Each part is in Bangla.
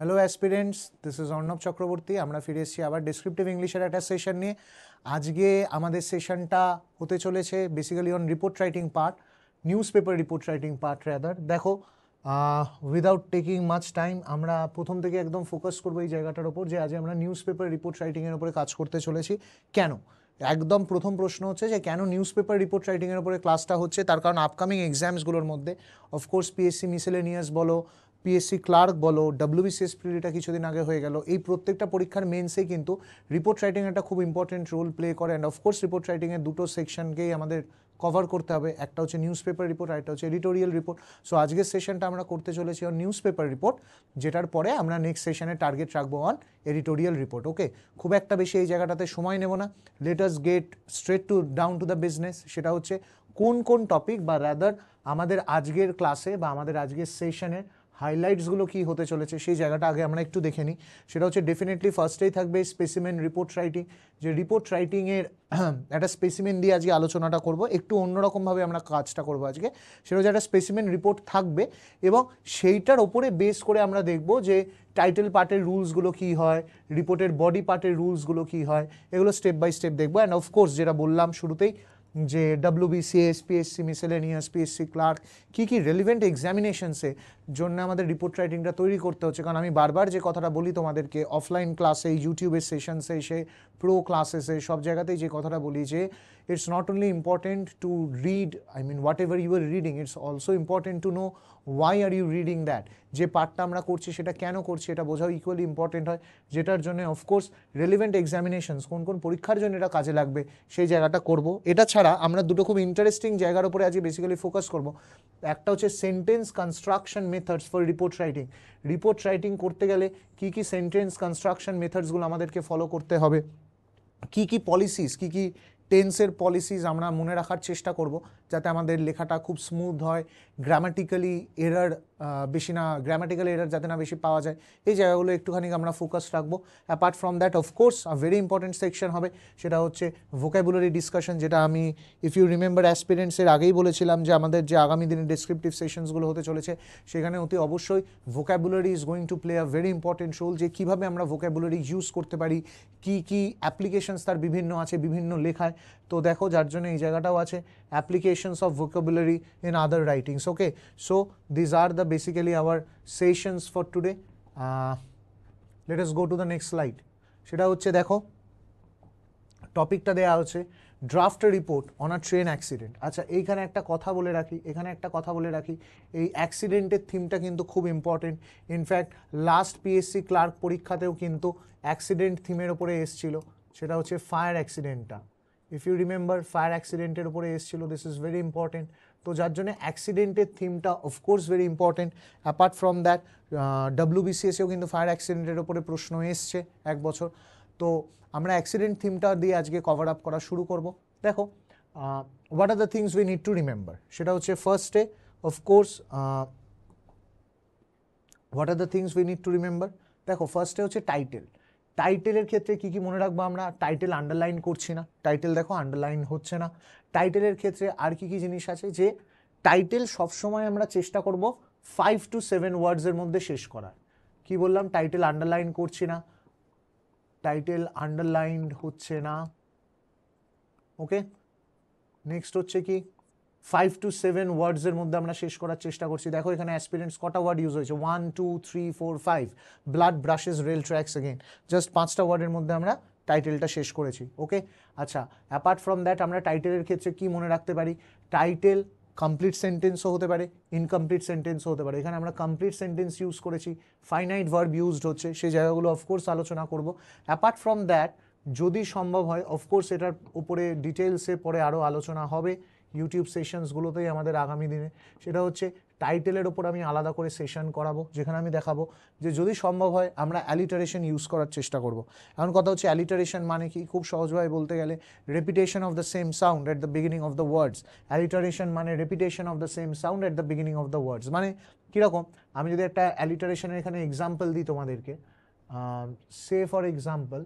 Hello aspirants, this is Arnab Chakraborty. আমরা ফিরে এসেছি আবার ডেসক্রিপটিভ ইংলিশের একটা সেশন নিয়ে। আজকে আমাদের সেশনটা হতে চলেছে basically on report writing part, news paper report writing part rather. দেখো, উইদাউট টেকিং মাচ টাইম আমরা প্রথম থেকে একদম ফোকাস করবো এই জায়গাটার ওপর যে আজ আমরা নিউজ পেপার রিপোর্ট রাইটিংয়ের ওপরে কাজ করতে চলেছি। কেন? একদম প্রথম প্রশ্ন হচ্ছে যে কেন নিউজ পেপার রিপোর্ট রাইটিংয়ের ওপরে ক্লাসটা হচ্ছে। তার কারণ আপকামিং এক্সামসগুলোর মধ্যে অফকোর্স পিএসসি মিসেলেনিয়াস বলো, পিএসসি ক্লার্ক বলো, ডব্লিউবিসিএস প্রিলিটা কিছুদিন আগে হয়ে গেল, এই প্রত্যেকটা পরীক্ষার মেন্সে কিন্তু রিপোর্ট রাইটিং একটা খুব ইম্পর্টেন্ট রোল প্লে করে। অ্যান্ড অফকোর্স রিপোর্ট রাইটিংয়ের দুটো সেকশনকেই আমাদের কভার করতে হবে, একটা হচ্ছে নিউজ পেপার রিপোর্ট আর একটা হচ্ছে এডিটোরিয়াল রিপোর্ট। সো আজকের সেশনটা আমরা করতে চলেছি অন নিউজ পেপার রিপোর্ট, যেটার পরে আমরা নেক্সট সেশনে টার্গেট রাখবো অন এডিটোরিয়াল রিপোর্ট। ওকে, খুব একটা বেশি এই জায়গাটাতে সময় নেব না, let us get straight to down to the business. সেটা হচ্ছে কোন কোন টপিক বা রাদার আমাদের আজকের ক্লাসে বা আমাদের আজকের সেশনের হাইলাইটসগুলো কী হতে চলেছে সেই জায়গাটা আগে আমরা একটু দেখে নিই। সেটা হচ্ছে ডেফিনেটলি ফার্স্টেই থাকবে স্পেসিমেন রিপোর্ট রাইটিং, যে রিপোর্ট রাইটিংয়ের একটা স্পেসিমেন দিয়ে আজকে আলোচনাটা করব। একটু অন্যরকমভাবে আমরা কাজটা করব আজকে। সেটা হচ্ছে একটা স্পেসিমেন রিপোর্ট থাকবে এবং সেইটার ওপরে বেস করে আমরা দেখব যে টাইটেল পার্টের রুলসগুলো কী হয়, রিপোর্টের বডি পার্টের রুলসগুলো কী হয়, এগুলো স্টেপ বাই স্টেপ দেখবো। অ্যান্ড অফকোর্স যেটা বললাম শুরুতেই যে WBCS, PSC miscellaneous, PSC clerk কী কী রেলিভেন্ট এক্সামিনেশনসে জন্য আমাদের রিপোর্ট রাইটিংটা তৈরি করতে হচ্ছে। কারণ আমি বারবার যে কথাটা বলি তোমাদেরকে, অফলাইন ক্লাসে, ইউটিউবের সেশনসে, সে প্রো ক্লাসেসে, সব জায়গাতেই যে কথাটা বলি যে it's not only important to read, I mean whatever you are reading, it's also important to know why are you reading that. যে পার্টটা আমরা করছি সেটা কেন করছি এটা বোঝাও ইকুয়ালি ইম্পর্টেন্ট হয়, যেটার জন্য অফকোর্স রেলিভেন্ট এক্সামিনেশনস, কোন কোন পরীক্ষার জন্য এটা কাজে লাগবে সেই জায়গাটা করব। এটা ছাড়া আমরা দুটো খুব ইন্টারেস্টিং জায়গার উপরে আজকে বেসিক্যালি ফোকাস করব। একটা হচ্ছে sentence construction methods for report writing. Report writing করতে গেলে কী কী সেন্টেন্স কনস্ট্রাকশন মেথডসগুলো আমাদেরকে ফলো করতে হবে, কী কী পলিসিস, কী কী টেন্সের পলিসিস আমরা মনে রাখার চেষ্টা করব যাতে আমাদের লেখাটা খুব স্মুথ হয়, গ্রামাটিক্যালি এরার বেশি না, গ্রামাটিক্যাল এরার যাতে না বেশি পাওয়া যায়, এই জায়গাগুলো একটুখানি আমরা ফোকাস রাখবো। Apart from that of course very important section হবে, সেটা হচ্ছে ভোক্যাবুলারি ডিসকাশন, যেটা আমি ইফ ইউ রিমেম্বার অ্যাসপিরেন্টসের আগেই বলেছিলাম যে আমাদের যে আগামী দিনে ডেসক্রিপটিভ সেশনসগুলো হতে চলেছে সেখানে অতি অবশ্যই vocabulary is going to play a very important role. যে কীভাবে আমরা ভোক্যাবুলারি ইউজ করতে পারি, কী কী অ্যাপ্লিকেশনস তার বিভিন্ন আছে বিভিন্ন লেখায়। তো দেখো, যার জন্য এই জায়গাটাও আছে applications of vocabulary in other writings. Okay, so these are the basically our sessions for today. Let us go to the next slide. সেটা হচ্ছে দেখো, টপিকটা দেওয়া হচ্ছে draft report on a train accident. আচ্ছা, এইখানে একটা কথা বলে রাখি, এই অ্যাক্সিডেন্টের থিমটা কিন্তু খুব important. In fact last PSC clerk পরীক্ষাতেও কিন্তু অ্যাক্সিডেন্ট থিমের ওপরে এসছিল, সেটা হচ্ছে ফায়ার অ্যাক্সিডেন্টটা। ইফ ইউ রিমেম্বার, ফায়ার অ্যাক্সিডেন্টের উপরে এসেছিল। This is very important. তো যার জন্য অ্যাক্সিডেন্টের থিমটা of course very important. Apart from that ডব্লিউবিসিএসেও কিন্তু ফায়ার অ্যাক্সিডেন্টের উপরে প্রশ্ন এসছে এক বছর। তো আমরা অ্যাক্সিডেন্ট থিমটা দিয়ে আজকে কভার আপ করা শুরু করব। দেখো, what are the things we need to remember, সেটা হচ্ছে ফার্স্টে of course what are the things we need to remember. দেখো, ফার্স্টে হচ্ছে টাইটেল। টাইটেলের ক্ষেত্রে কী কী মনে রাখবো আমরা? টাইটেল আন্ডারলাইন করছি না, টাইটেল দেখো আন্ডারলাইন হচ্ছে না। টাইটেলের ক্ষেত্রে আর কী কী জিনিস আছে, যে টাইটেল সবসময় আমরা চেষ্টা করব 5 to 7 ওয়ার্ডসের মধ্যে শেষ করার। কি বললাম? টাইটেল আন্ডারলাইন করছি না, টাইটেল আন্ডারলাইন হচ্ছে না। ওকে, নেক্সট হচ্ছে কি 5 to 7 ওয়ার্ডসের মধ্যে আমরা শেষ করার চেষ্টা করছি। দেখো এখানে অ্যাসপিরেন্টস কটা ওয়ার্ড ইউজ হয়েছে, 1 2 3 4 5। Blood brushes rail tracks again, just 5টা ওয়ার্ডের মধ্যে আমরা টাইটেলটা শেষ করেছি। ওকে, আচ্ছা, অ্যাপার্ট ফ্রম দ্যাট আমরা টাইটেলের ক্ষেত্রে কি মনে রাখতে পারি? টাইটেল কমপ্লিট সেন্টেন্সও হতে পারে, ইনকমপ্লিট সেন্টেন্সও হতে পারে। এখানে আমরা কমপ্লিট সেন্টেন্স ইউজ করেছি, ফাইনাইট ভার্ব ইউজড হচ্ছে, সেই জায়গাগুলো অফকোর্স আলোচনা করব। অ্যাপার্ট ফ্রম দ্যাট যদি সম্ভব হয় অফকোর্স এটার উপরে ডিটেলসে পরে আরও আলোচনা হবে ইউটিউব সেশনসগুলোতেই আমাদের আগামী দিনে। সেটা হচ্ছে টাইটেলের ওপর আমি আলাদা করে সেশন করাবো, যেখানে আমি দেখাবো যে যদি সম্ভব হয় আমরা অ্যালিটারেশন ইউজ করার চেষ্টা করব। এখন কথা হচ্ছে অ্যালিটারেশন মানে কি? খুব সহজভাবে বলতে গেলে repetition of the same sound at the beginning of the words. Alliteration মানে repetition of the same sound at the beginning of the words. মানে কীরকম? আমি যদি একটা অ্যালিটারেশনের এখানে এক্সাম্পল দিই তোমাদেরকে, সে ফর এক্সাম্পল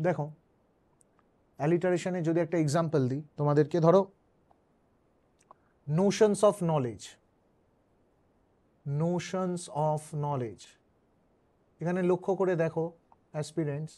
দেখো, অ্যালিটারেশনে যদি একটা এক্সাম্পল দিই তোমাদেরকে, ধরো notions of knowledge. Notions of knowledge. এখানে লক্ষ্য করে দেখো অ্যাসপিরেন্টস,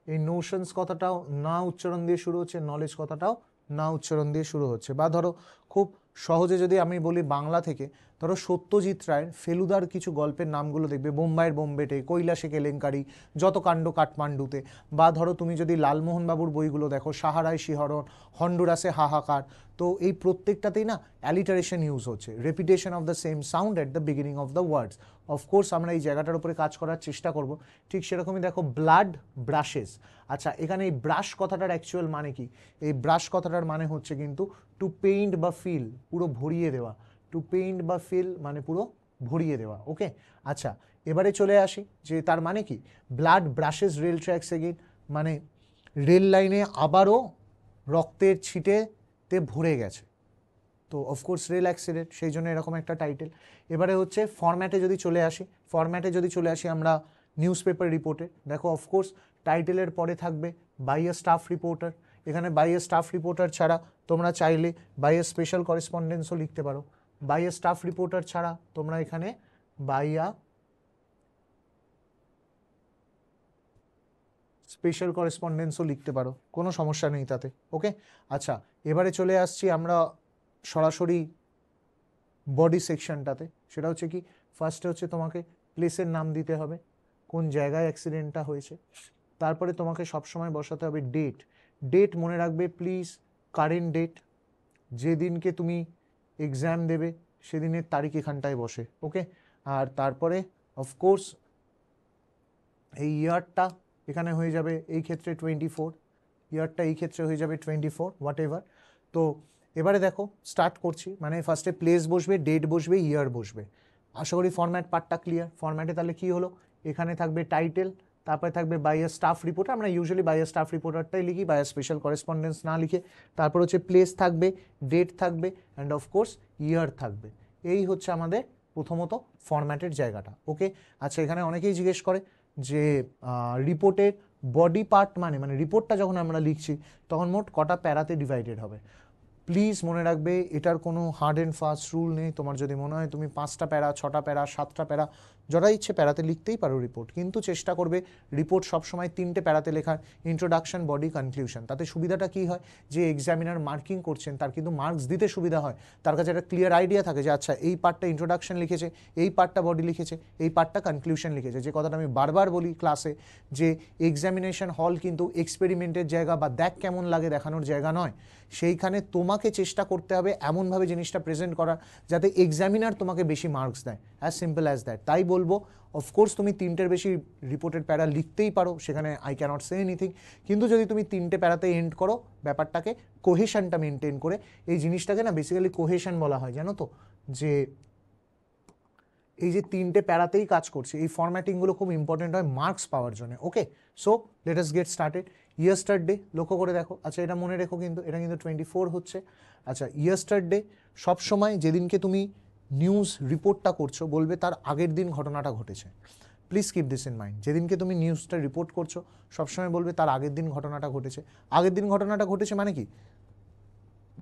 এই নোশনস কথাটাও না উচ্চারণ দিয়ে শুরু হচ্ছে, নলেজ কথাটাও না উচ্চারণ দিয়ে শুরু হচ্ছে। বা ধরো খুব সহজে যদি আমি বলি বাংলা থেকে, ধরো সত্যজিৎ রায়ের ফেলুদার কিছু গল্পের নামগুলো দেখবে, বোম্বাইয়ের বোম্বেটে, কৈলাসে কেলেঙ্কারি, যত কাণ্ড কাঠমান্ডুতে। বা ধরো তুমি যদি লালমোহন বাবুর বইগুলো দেখো, সাহারায় শিহরণ, হন্ডুরাসে হাহাকার, তো এই প্রত্যেকটাতেই না অ্যালিটারেশন ইউজ হচ্ছে, repetition of the same sound at the beginning of the words. Of course আমরা এই জায়গাটার উপরে কাজ করার চেষ্টা করব। ঠিক সেরকমই দেখো ব্লাড ব্রাশেস। আচ্ছা, এখানে এই ব্রাশ কথাটার অ্যাকচুয়াল মানে কি? এই ব্রাশ কথাটার মানে হচ্ছে কিন্তু টু পেইন্ট বা ফিল, পুরো ভরিয়ে দেওয়া। টু পেইন্ট বা ফিল মানে পুরো ভরিয়ে দেওয়া। ওকে, আচ্ছা এবারে চলে আসি যে তার মানে কি। Blood brushes rail tracks again, মানে রেল লাইনে আবারও রক্তের ছিটেতে ভরে গেছে। তো অফকোর্স রেল অ্যাক্সিডেন্ট, সেই জন্য এরকম একটা টাইটেল। এবারে হচ্ছে ফরম্যাটে যদি চলে আসি আমরা নিউজ পেপার রিপোর্টে, দেখো অফকোর্স টাইটেলের পরে থাকবে বাই আ স্টাফ রিপোর্টার। এখানে বাই আ স্টাফ রিপোর্টার ছাড়া তোমরা চাইলে বাই আ স্পেশাল করেসপন্ডেন্সও লিখতে পারো। বাই আ স্টাফ রিপোর্টার ছাড়া তোমরা এখানে বাই আ স্পেশাল করেসপন্ডেন্সও লিখতে পারো, কোনো সমস্যা নেই তাতে। ওকে, আচ্ছা এবারে চলে আসছি আমরা সরাসরি বডি সেকশনটাতে। সেটা হচ্ছে কি, ফার্স্টে হচ্ছে তোমাকে প্লেসের নাম দিতে হবে, কোন জায়গায় অ্যাক্সিডেন্টটা হয়েছে। তারপরে তোমাকে সবসময় বসাতে হবে ডেট। ডেট মনে রাখবে প্লিজ, কারেন্ট ডেট, যেদিনকে তুমি এক্সাম দেবে সেদিনের তারিখ এখানটায় বসে। ওকে, আর তারপরে অফকোর্স এই ইয়ারটা এখানে হয়ে যাবে এই ক্ষেত্রে 24, ইয়ারটা এই ক্ষেত্রে হয়ে যাবে 24, হোয়াট এভার। তো এবারে দেখো স্টার্ট করছি, মানে ফার্স্টে প্লেস বসবে, ডেট বসবে, ইয়ার বসবে। আশা করি ফরম্যাট পার্টটা ক্লিয়ার। ফরম্যাটে তাহলে কি হলো, এখানে থাকবে টাইটেল, তারপরে থাকবে বাই আ স্টাফ রিপোর্টার, আমরা ইউজুয়ালি বাই আ স্টাফ রিপোর্টারটাই লিখি, বাই আ স্পেশাল করেসপন্ডেন্স না লিখে। তারপর হচ্ছে প্লেস থাকবে, ডেট থাকবে, অ্যান্ড অফকোর্স ইয়ার থাকবে। এই হচ্ছে আমাদের প্রথমত ফরম্যাটের জায়গাটা। ওকে, আচ্ছা এখানে অনেকেই জিজ্ঞেস করে যে রিপোর্টের বডি পার্ট মানে রিপোর্টটা যখন আমরা লিখছি তখন মোট কটা প্যারাতে ডিভাইডেড হবে। প্লিজ মনে রাখবে এটার কোনো হার্ড অ্যান্ড ফাস্ট রুল নেই। তোমার যদি মনে হয় তুমি 5টা প্যারা, 6টা প্যারা, 7টা প্যারা, যারা ইচ্ছে প্যারাতে লিখতেই পারো রিপোর্ট, কিন্তু চেষ্টা করবে রিপোর্ট সবসময় 3টে প্যারাতে লেখার, ইন্ট্রোডাকশন, বডি, কনক্লুশন। তাতে সুবিধাটা কী হয়, যে এক্সামিনার মার্কিং করছেন তার কিন্তু মার্কস দিতে সুবিধা হয়, তার কাছে একটা ক্লিয়ার আইডিয়া থাকে যে আচ্ছা এই পার্টটা ইন্ট্রোডাকশন লিখেছে, এই পার্টটা বডি লিখেছে, এই পার্টটা কনক্লুশন লিখেছে। যে কথাটা আমি বারবার বলি ক্লাসে, যে এক্সামিনেশন হল কিন্তু এক্সপেরিমেন্টের জায়গা বা দেখ কেমন লাগে দেখানোর জায়গা নয়। সেইখানে তোমাকে চেষ্টা করতে হবে এমনভাবে জিনিসটা প্রেজেন্ট করার যাতে এক্সামিনার তোমাকে বেশি মার্কস দেয়, অ্যাজ সিম্পল অ্যাজ দ্যাট। তাই বলবো অফকোর্স তুমি 3টের বেশি রিপোর্টেড প্যারা লিখতেই পারো, সেখানে আই ক্যানট সে এনিথিং, কিন্তু যদি তুমি 3টে প্যারাতে এন্ড করো ব্যাপারটাকে কোহেশনটা মেনটেন করে, এই জিনিসটাকে না বেসিক্যালি কোহেশন বলা হয়, জানো তো, যে এই যে 3টে প্যারাতেই কাজ করছে, এই ফরম্যাটিংগুলো খুব ইম্পর্টেন্ট হয় মার্কস পাওয়ার জন্য। Okay, so let us get started. Yesterday লক্ষ্য করে দেখো, আচ্ছা এটা মনে রেখো কিন্তু এটা কিন্তু 24 হচ্ছে। আচ্ছা ইয়েস্টারডে সবসময় যেদিনকে তুমি নিউজ রিপোর্টটা করছো বলবে তার আগের দিন ঘটনাটা ঘটেছে। Please keep this in mind, যেদিনকে তুমি নিউজটা রিপোর্ট করছো সবসময় বলবে তার আগের দিন ঘটনাটা ঘটেছে। আগের দিন ঘটনাটা ঘটেছে মানে কি,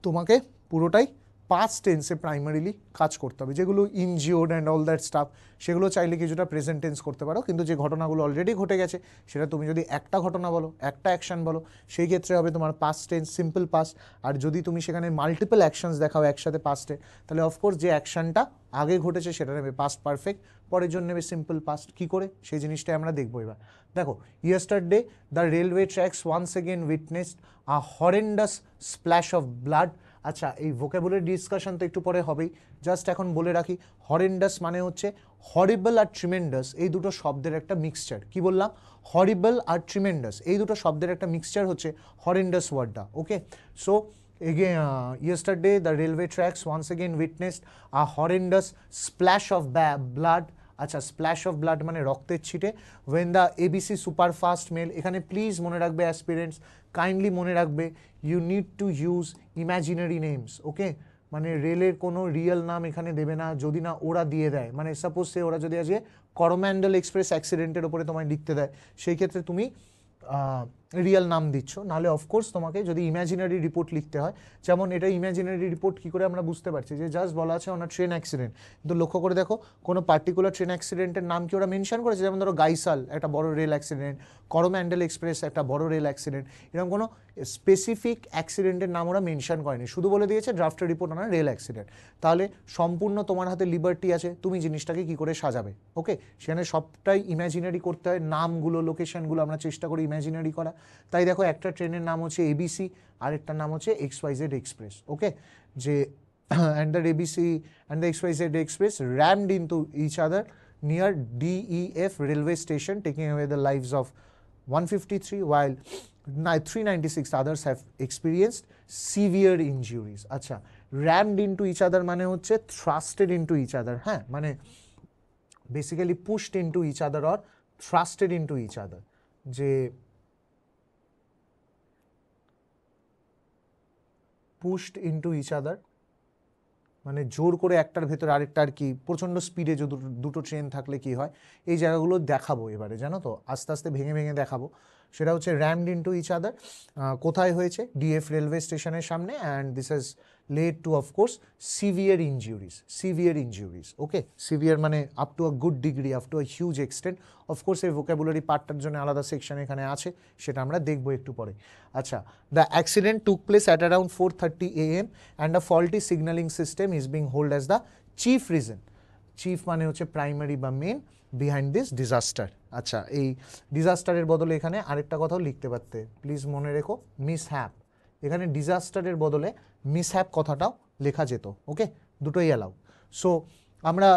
তোমাকে পুরোটাই পাস্ট টেন্সে প্রাইমারিলি কাজ করতে হবে, যেগুলো injured and all that staff সেগুলো চাইলে কিছুটা প্রেজেন্ট টেন্স করতে পারো, কিন্তু যে ঘটনাগুলো অলরেডি ঘটে গেছে সেটা তুমি যদি একটা ঘটনা বলো, একটা অ্যাকশন বলো, সেই ক্ষেত্রে হবে তোমার পাস্ট টেন্স, সিম্পল পাস্ট। আর যদি তুমি সেখানে মাল্টিপল অ্যাকশনস দেখাও একসাথে পাস্টে, তাহলে অফকোর্স যে অ্যাকশনটা আগে ঘটেছে সেটা নেবে পাস্ট পারফেক্ট, পরের জন্য নেবে সিম্পল পাস্ট। কী করে সেই জিনিসটাই আমরা দেখবো এবার। দেখো yesterday the railway tracks once again witnessed a horrendous splash of blood. আচ্ছা এই ভোকাবুলারি ডিসকাশন তো একটু পরে হবেই, জাস্ট এখন বলে রাখি হরেন্ডাস মানে হচ্ছে হরিবল আর ট্রিমেন্ডাস, এই দুটো শব্দের একটা মিক্সচার। কি বললাম, হরিবল আর ট্রিমেন্ডাস এই দুটো শব্দের একটা মিক্সচার হচ্ছে হরেন্ডাস ওয়ার্ডটা। ওকে, so again yesterday the railway tracks once again witnessed a horrendous splash of blood। আচ্ছা স্প্ল্যাশ অফ ব্লাড মানে রক্তের ছিটে। When the ABC superfast mail, এখানে প্লিজ মনে রাখবে অ্যাসপিরেন্টস, কাইন্ডলি মনে রাখবে you need to use imaginary names. Okay, মানে রেলের কোনো রিয়েল নাম এখানে দেবে না, যদি না ওরা দিয়ে দেয়, মানে সাপোজ সে ওরা যদি আজকে করোম্যান্ডেল এক্সপ্রেস অ্যাক্সিডেন্টের ওপরে তোমায় লিখতে দেয়, সেই ক্ষেত্রে তুমি রিয়েল নাম দিচ্ছ, নাহলে অফকোর্স তোমাকে যদি ইমাজিনারি রিপোর্ট লিখতে হয়, যেমন এটা ইমাজিনারি রিপোর্ট কী করে আমরা বুঝতে পারছি, যে জাস্ট বলা আছে অন আ ট্রেন অ্যাক্সিডেন্ট, কিন্তু লক্ষ্য করে দেখো কোনো পার্টিকুলার ট্রেন অ্যাক্সিডেন্টের নাম কি ওরা মেনশন করেছে, যেমন ধরো গাইসাল একটা বড় রেল অ্যাক্সিডেন্ট, করোম্যান্ডেল এক্সপ্রেস একটা বড় রেল অ্যাক্সিডেন্ট, এরকম কোনো স্পেসিফিক অ্যাক্সিডেন্টের নাম ওরা মেনশন করেনি, শুধু বলে দিয়েছে ড্রাফটের report on a rail accident. তাহলে সম্পূর্ণ তোমার হাতে লিবার্টি আছে, তুমি জিনিসটাকে কি করে সাজাবে। ওকে, সেখানে সবটাই ইমাজিনারি করতে হয়, নামগুলো লোকেশনগুলো আমরা চেষ্টা করি ইমাজিনারি করা। তাই দেখো একটা ট্রেনের নাম হচ্ছে এবিসি, আরেকটার নাম হচ্ছে XYZ এক্সপ্রেস। ওকে, যে and the ABC and the XYZ express rammed into each other near DEF railway station, taking away the lives of 153, while 396 others have experienced severe injuries. আচ্ছা, rammed into each other মানে হচ্ছে thrusted into each other, হ্যাঁ, মানে basically pushed into each other or thrusted into each other, যে pushed into each other মানে জোর করে একটার ভেতরে আরেকটা আর কি, প্রচণ্ড স্পিডে যদি দুটো ট্রেন থাকলে কি হয়, এই জায়গাগুলো দেখাবো এবারে, জানো তো, আস্তে আস্তে ভেঙে ভেঙে দেখাবো। সেটা হচ্ছে র্যামড ইনটু ইচ আদার, কোথায় হয়েছে, ডিএফ রেলওয়ে স্টেশনের সামনে, and this has led to of course severe injuries. Okay, severe মানে up to a good degree, up to a huge extent. Of course এই ভোকাবুলারি পার্টটার জন্য আলাদা সেকশন এখানে আছে, সেটা আমরা দেখবো একটু পরে। আচ্ছা, the accident took place at around 4:30 AM and a faulty signalling system is being hold as the chief reason, chief মানে হচ্ছে প্রাইমারি বা মেন, বিহাইন্ড দিস ডিজাস্টার। আচ্ছা, এই ডিজাস্টারের বদলে এখানে আরেকটা কথাও লিখতে পারতে, প্লিজ মনে রেখো, মিসহ্যাপ। এখানে ডিজাস্টারের বদলে মিসহ্যাপ কথাটাও লেখা যেত। ওকে, দুটোই অ্যালাউ। সো আমরা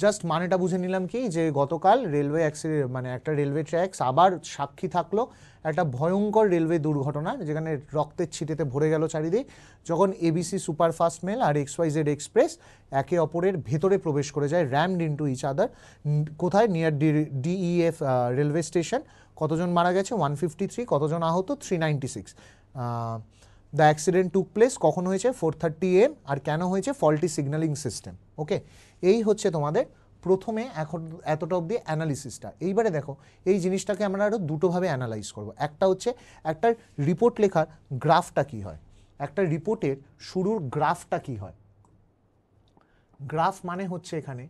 জাস্ট মানেটা বুঝে নিলাম কি, যে গতকাল রেলওয়ে অ্যাক্সিডেন্ট মানে একটা রেলওয়ে ট্র্যাকস আবার সাক্ষী থাকলো একটা ভয়ঙ্কর রেলওয়ে দুর্ঘটনা, যেখানে রক্তের ছিটেতে ভরে গেল চারিদিক, যখন এবিসি সুপারফাস্ট মেল আর XYZ এক্সপ্রেস একে অপরের ভেতরে প্রবেশ করে যায়, র্যামড ইনটু ইচ আদার। কোথায়, নিয়ার DEF রেলওয়ে স্টেশন। কতজন মারা গেছে, 153, কতজন আহত, 396। দ্য অ্যাক্সিডেন্ট টুক প্লেস কখন হয়েছে, 4:30 AM, আর কেন হয়েছে, ফল্টি সিগন্যালিং সিস্টেম। ওকে, এই হচ্ছে তোমাদের প্রথমে এখন এতটা অবধি অ্যানালিসিসটা। এইবারে দেখো, এই জিনিসটাকে আমরা আরও দুটোভাবে অ্যানালাইজ করব। একটা হচ্ছে একটা রিপোর্ট লেখার গ্রাফটা কি হয়, একটা রিপোর্টের শুরুর গ্রাফটা কি হয়। গ্রাফ মানে হচ্ছে এখানে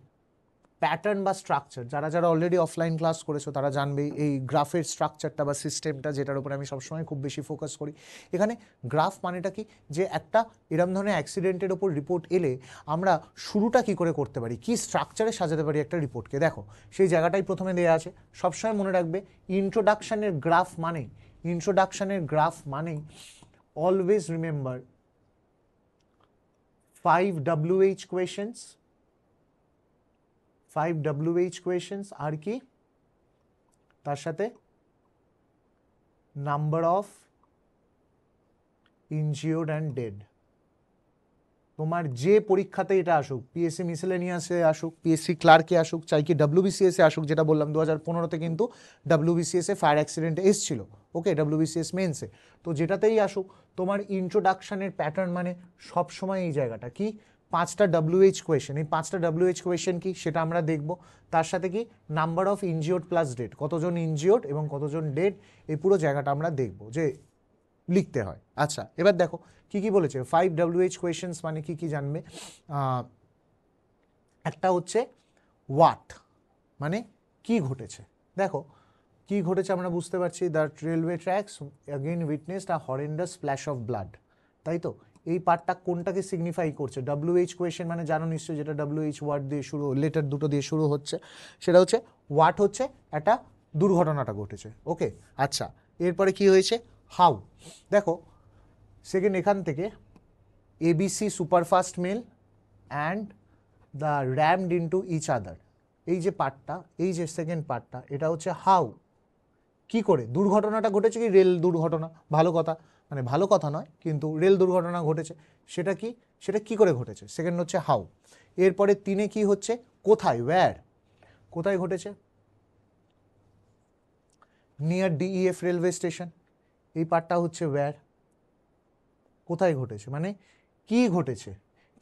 প্যাটার্ন বা স্ট্রাকচার। যারা যারা অলরেডি অফলাইন ক্লাস করেছো তারা জানবে এই গ্রাফের স্ট্রাকচারটা বা সিস্টেমটা, যেটার উপরে আমি সবসময় খুব বেশি ফোকাস করি। এখানে গ্রাফ মানেটা কি, যে একটা এরম ধরনের অ্যাক্সিডেন্টের ওপর রিপোর্ট এলে আমরা শুরুটা কি করে করতে পারি, কি স্ট্রাকচারে সাজাতে পারি একটা রিপোর্টকে। দেখো, সেই জায়গাটাই প্রথমে দেওয়া আছে। সবসময় মনে রাখবে, ইন্ট্রোডাকশানের গ্রাফ মানেই always remember 5 WH questions, 5 WH questions, আর কি তার সাথে number of injured and dead. তোমার যে পরীক্ষাতে এটা আসুক, পিএসসি মিসেলেনিয়াসে আসুক, পিএসসি ক্লার্কে আসুক, চাই কি WBCS-এ আসুক, যেটা বললাম 2015-তে কিন্তু WBCS-এ ফায়ার অ্যাক্সিডেন্টে এসছিল। ওকে, WBCS মেন্সে, তো যেটাতেই আসুক, তোমার ইন্ট্রোডাকশানের প্যাটার্ন মানে সবসময় এই জায়গাটা কি, 5টা WH কোয়েশন। এই 5টা WH কোয়েশন কি সেটা আমরা দেখব। তার সাথে কি, number of injured plus dead, কতজন ইনজিওর্ড এবং কতজন ডেড, এই পুরো জায়গাটা আমরা দেখব যে লিখতে হয়। আচ্ছা, এবার দেখো কি কি বলেছে। 5 WH কোয়েশনস মানে কি কি জানবে। একটা হচ্ছে হোয়াট, মানে কি ঘটেছে। দেখো কি ঘটেছে আমরা বুঝতে পারছি, the railway tracks again witnessed a horrendous splash of blood. তাই তো, এই পার্টটা কোনটাকে সিগনিফাই করছে, WH কোয়েশন মানে জানো নিশ্চয়ই, যেটা WH ওয়ার্ড দিয়ে শুরু, লেটার দুটো দিয়ে শুরু হচ্ছে, সেটা হচ্ছে হোয়াট, হচ্ছে একটা দুর্ঘটনাটা ঘটেছে। ওকে, আচ্ছা, এরপরে কি হয়েছে, হাউ। দেখো সেকেন্ড এখান থেকে ABC superfast mail and the rammed into each other, এই যে পার্টটা, এই যে সেকেন্ড পার্টটা, এটা হচ্ছে হাউ, কি করে দুর্ঘটনাটা ঘটেছে, কি রেল দুর্ঘটনা, ভালো কথা, মানে ভালো কথা নয় কিন্তু রেল দুর্ঘটনা ঘটেছে, সেটা কি, সেটা কি করে ঘটেছে, সেকেন্ড হচ্ছে হাউ। এরপরে 3-এ কি হচ্ছে, কোথায়, ওয়্যার, কোথায় ঘটেছে, নিয়ার DEF রেলওয়ে স্টেশন, এই পার্টটা হচ্ছে ওয়্যার, কোথায় ঘটেছে মানে কি ঘটেছে,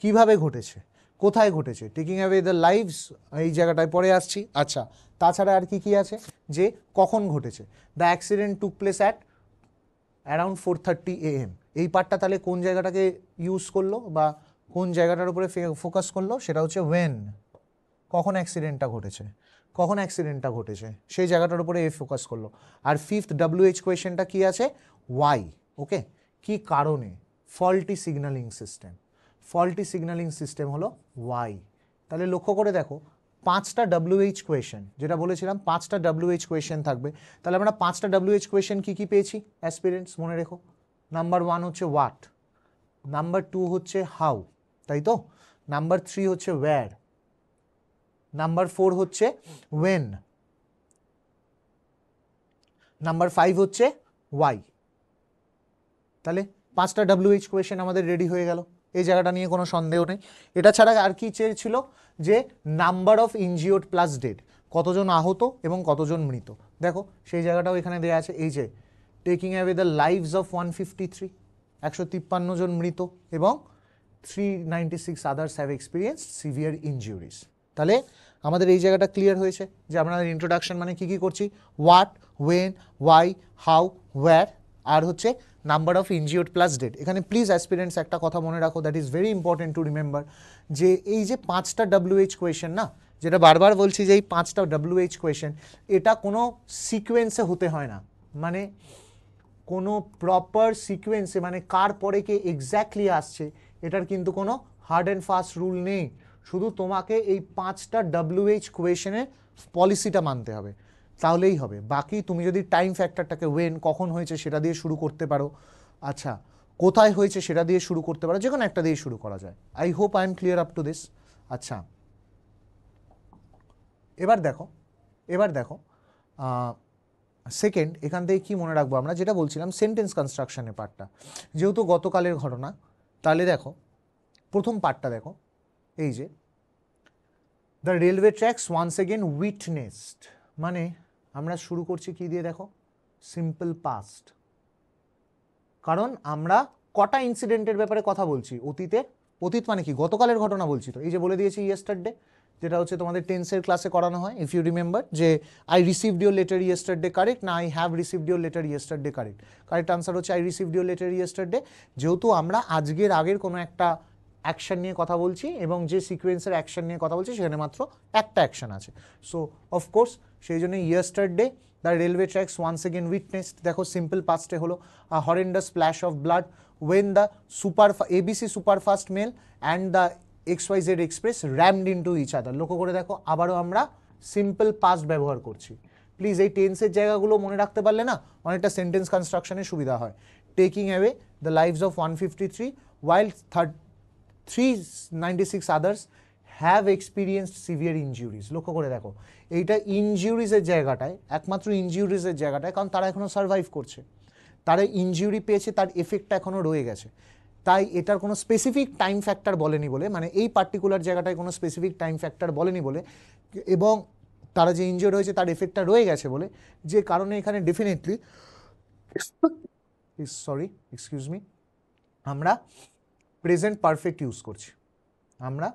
কিভাবে ঘটেছে, কোথায় ঘটেছে, টেকিং অ্যাওয়ে দ্য লাইভস, এই জায়গাটায় পরে আসছি। আচ্ছা, তাছাড়া আর কি কি আছে, যে কখন ঘটেছে, the accident took place at around 4:30 AM। এই পার্টটা তাহলে কোন জায়গাটাকে ইউজ করলো বা কোন জায়গাটার উপরে ফোকাস করলো, সেটা হচ্ছে ওয়েন, কখন অ্যাক্সিডেন্টটা ঘটেছে, কখন অ্যাক্সিডেন্টটা ঘটেছে সেই জায়গাটার উপরে এ ফোকাস করলো। আর ফিফথ WH কোয়েশ্চেনটা কি আছে, ওয়াই। ওকে, কি কারণে, faulty signalling system, faulty signalling system হলো ওয়াই। তাহলে লক্ষ্য করে দেখো 5টা WH কোয়েশ্চেন, যেটা বলেছিলাম 5টা WH কোয়েশ্চেন থাকবে। তাহলে আমরা 5টা WH কোয়েশ্চেন কি কি পেয়েছি অ্যাসপিরেন্টস, মনে রেখো। নাম্বার 1 হচ্ছে হোয়াট, নাম্বার 2 হচ্ছে হাউ, তাই তো, নাম্বার 3 হচ্ছে ওয়্যার, নাম্বার 4 হচ্ছে ওয়েন, নাম্বার 5 হচ্ছে ওয়াই। তাহলে 5টা WH কোয়েশ্চেন আমাদের রেডি হয়ে গেল, এই জায়গাটা নিয়ে কোনো সন্দেহ নেই। এটা ছাড়া আর কি চেয়েছিল, যে number of injured plus dead, কতজন আহত এবং কতজন মৃত। দেখো সেই জায়গাটাও এখানে দেওয়া আছে, এই যে taking away the lives of 153, 153 জন মৃত এবং 396 others have experience severe injuries. তাহলে আমাদের এই জায়গাটা ক্লিয়ার হয়েছে যে আমরা ইন্ট্রোডাকশন মানে কি কি করছি, what, when, why, how, where, আর হচ্ছে number of injured plus dead. এখানে প্লিজ অ্যাসপিরেন্টস একটা কথা মনে রাখো, that is very important to remember, যে এই যে 5টা WH কোয়েশ্চেন না, যেটা বারবার বলছি যে এই 5টা WH কোয়েশ্চেন, এটা কোনো সিকোয়েন্সে হতে হয় না, মানে কোনো প্রপার সিকোয়েন্সে, মানে কার পরে কে এক্স্যাক্টলি আসছে, এটার কিন্তু কোনো হার্ড অ্যান্ড ফাস্ট রুল নেই। শুধু তোমাকে এই 5টা WH কোয়েশনের পলিসিটা মানতে হবে, তাহলেই হবে। বাকি তুমি যদি টাইম ফ্যাক্টরটাকে ওয়েন, কখন হয়েছে সেটা দিয়ে শুরু করতে পারো, আচ্ছা কোথায় হয়েছে সেটা দিয়ে শুরু করতে পারো, যে কোনো একটা দিয়ে শুরু করা যায়। I hope I am clear up to this. আচ্ছা এবার দেখো, এবার দেখো সেকেন্ড, এখান থেকে কি মনে রাখবো আমরা, যেটা বলছিলাম সেন্টেন্স কনস্ট্রাকশনের পার্টটা, যেহেতু গতকালের ঘটনা, তাহলে দেখো প্রথম পার্টটা দেখো, এই যে the railway tracks once again witnessed, মানে আমরা শুরু করছি কি দিয়ে, দেখো সিম্পল পাস্ট, কারণ আমরা কটা ইনসিডেন্টের ব্যাপারে কথা বলছি, অতীতে, অতীত মানে কি, গতকালের ঘটনা বলছি তো। এই যে বলে দিয়েছি ইয়েস্টারডে, যেটা হচ্ছে তোমাদের টেন্সের ক্লাসে করানো হয়, ইফ ইউ রিমেম্বার, যে I received your letter yesterday correct, না I have received your letter yesterday correct. Correct answer হচ্ছে I received your letter yesterday. যেহেতু আমরা আজকের আগের কোনো একটা অ্যাকশন নিয়ে কথা বলছি এবং যে সিকোয়েন্সের অ্যাকশন নিয়ে কথা বলছি সেখানে মাত্র একটা অ্যাকশন আছে, সো অফকোর্স সেই জন্য yesterday the railway tracks once again witnessed, দেখো সিম্পল পাস্টে হলো a horrendous splash of blood when the ABC superfast mail and the XYZ express rammed into each other। লক্ষ্য করে দেখো আবারও আমরা সিম্পল পাস্ট ব্যবহার করছি। প্লিজ এই টেন্সের জায়গাগুলো মনে রাখতে পারলে না অনেকটা সেন্টেন্স কনস্ট্রাকশনের সুবিধা হয়। Taking away the lives of 153 while 396 others have experienced severe injuries. লক্ষ্য করে দেখো এইটা ইনজুরিজের জায়গাটায়, একমাত্র ইনজুরিজের জায়গাটায়, কারণ তারা এখনও সার্ভাইভ করছে, তারা ইনজুরি পেয়েছে, তার এফেক্টটা এখনও রয়ে গেছে, তাই এটার কোনো স্পেসিফিক টাইম ফ্যাক্টর বলেনি বলে, মানে এই পার্টিকুলার জায়গাটায় কোনো স্পেসিফিক টাইম ফ্যাক্টর বলেনি বলে, এবং তারা যে ইনজিওর্ড হয়েছে তার এফেক্টটা রয়ে গেছে বলে, যে কারণে এখানে ডেফিনেটলি এক্সকিউজ মি, আমরা প্রেজেন্ট পারফেক্ট ইউজ করছি, আমরা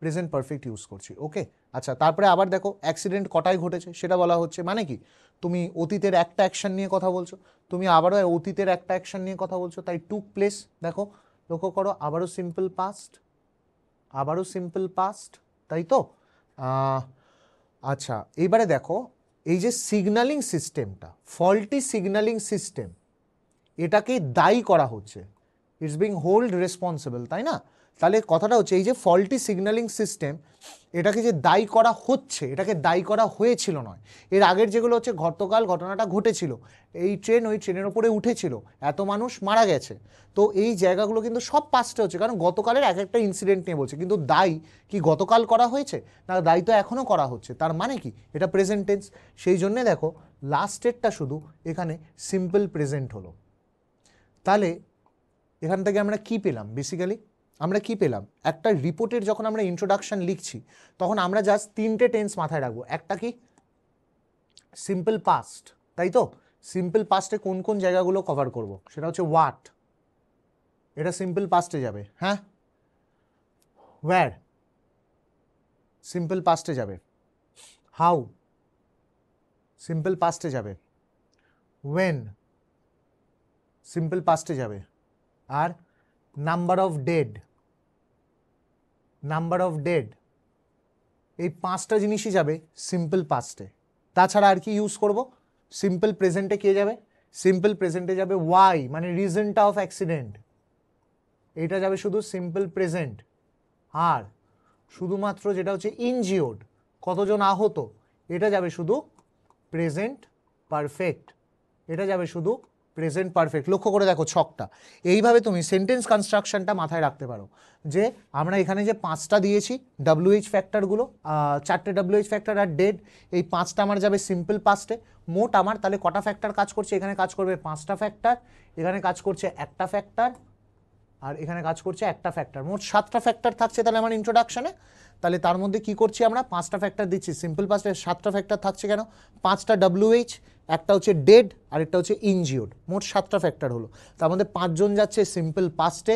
প্রেজেন্ট পারফেক্ট ইউজ করছি। ওকে, আচ্ছা তারপরে আবার দেখো অ্যাক্সিডেন্ট কটায় ঘটেছে সেটা বলা হচ্ছে, মানে কি তুমি অতীতের একটা অ্যাকশন নিয়ে কথা বলছো, তুমি আবারও অতীতের একটা অ্যাকশন নিয়ে কথা বলছো, তাই টুক প্লেস। দেখো লক্ষ্য করো আবারও সিম্পল পাস্ট, আবারও সিম্পল পাস্ট, তাই তো। আচ্ছা এইবারে দেখো এই যে সিগন্যালিং সিস্টেমটা, ফল্টি সিগন্যালিং সিস্টেম, এটাকে দায়ী করা হচ্ছে, ইটস বিং হোল্ড রেসপন্সিবল, তাই না। তাহলে কথাটা হচ্ছে এই যে ফল্টি সিগন্যালিং সিস্টেম, এটাকে যে দায়ী করা হচ্ছে, এটাকে দায়ী করা হয়েছিল নয়। এর আগের যেগুলো হচ্ছে গতকাল ঘটনাটা ঘটেছিল, এই ট্রেন ওই ট্রেনের ওপরে উঠেছিল, এত মানুষ মারা গেছে, তো এই জায়গাগুলো কিন্তু সব পাস্টে হচ্ছে, কারণ গতকালের এক একটা ইনসিডেন্ট নিয়ে বলছে, কিন্তু দায়ী কি গতকাল করা হয়েছে না, দায়ী তো এখনও করা হচ্ছে, তার মানে কি এটা প্রেজেন্ট টেন্স। সেই জন্যে দেখো লাস্টেরটা শুধু এখানে সিম্পল প্রেজেন্ট হলো। তাহলে এখান থেকে আমরা কি পেলাম, বেসিক্যালি আমরা কি পেলাম, একটা রিপোর্টের যখন আমরা ইন্ট্রোডাকশন লিখছি তখন আমরা জাস্ট তিনটে টেন্স মাথায় রাখবো। একটা কি, সিম্পল পাস্ট, তাই তো। সিম্পল পাস্টে কোন কোন জায়গাগুলো কভার করব, সেটা হচ্ছে হোয়াট, এটা সিম্পল পাস্টে যাবে, হ্যাঁ। ওয়্যার, সিম্পল পাস্টে যাবে। হাউ, সিম্পল পাস্টে যাবে। ওয়েন, সিম্পল পাস্টে যাবে। আর number of dead, number of dead, এই 5টা জিনিসই যাবে সিম্পল পাস্টে। তাছাড়া আর কি ইউজ করব? সিম্পল প্রেজেন্টে কে যাবে? সিম্পল প্রেজেন্টে যাবে ওয়াই, মানে রিজনটা অফ অ্যাক্সিডেন্ট, এটা যাবে শুধু সিম্পল প্রেজেন্ট। আর শুধুমাত্র যেটা হচ্ছে ইনজিওর্ড, কতজন আহত, এটা যাবে শুধু প্রেজেন্ট পারফেক্ট, এটা যাবে শুধু প্রেজেন্ট পারফেক্ট। লক্ষ্য করে দেখো ছকটা, এইভাবে তুমি সেন্টেন্স কনস্ট্রাকশনটা মাথায় রাখতে পারো যে আমরা এখানে যে 5টা দিয়েছি WH ফ্যাক্টরগুলো, 4টে WH ফ্যাক্টর আর ডেড, এই 5টা আমার যাবে সিম্পল পাস্টে। মোট আমার তাহলে কটা ফ্যাক্টর কাজ করছে? এখানে কাজ করবে 5টা ফ্যাক্টর, এখানে কাজ করছে একটা ফ্যাক্টর, আর এখানে কাজ করছে একটা ফ্যাক্টর, মোট 7টা ফ্যাক্টর থাকছে তাহলে আমার ইন্ট্রোডাকশনে। তাহলে তার মধ্যে কি করছি আমরা? 5টা ফ্যাক্টর দিচ্ছি সিম্পল পাস্টে। 7টা ফ্যাক্টর থাকছে কেন? 5টা WH, একটা হচ্ছে ডেড, আর একটা হচ্ছে ইনজিওর্ড, মোট 7টা ফ্যাক্টর হলো। তার মধ্যে 5 জন যাচ্ছে সিম্পল পাস্টে,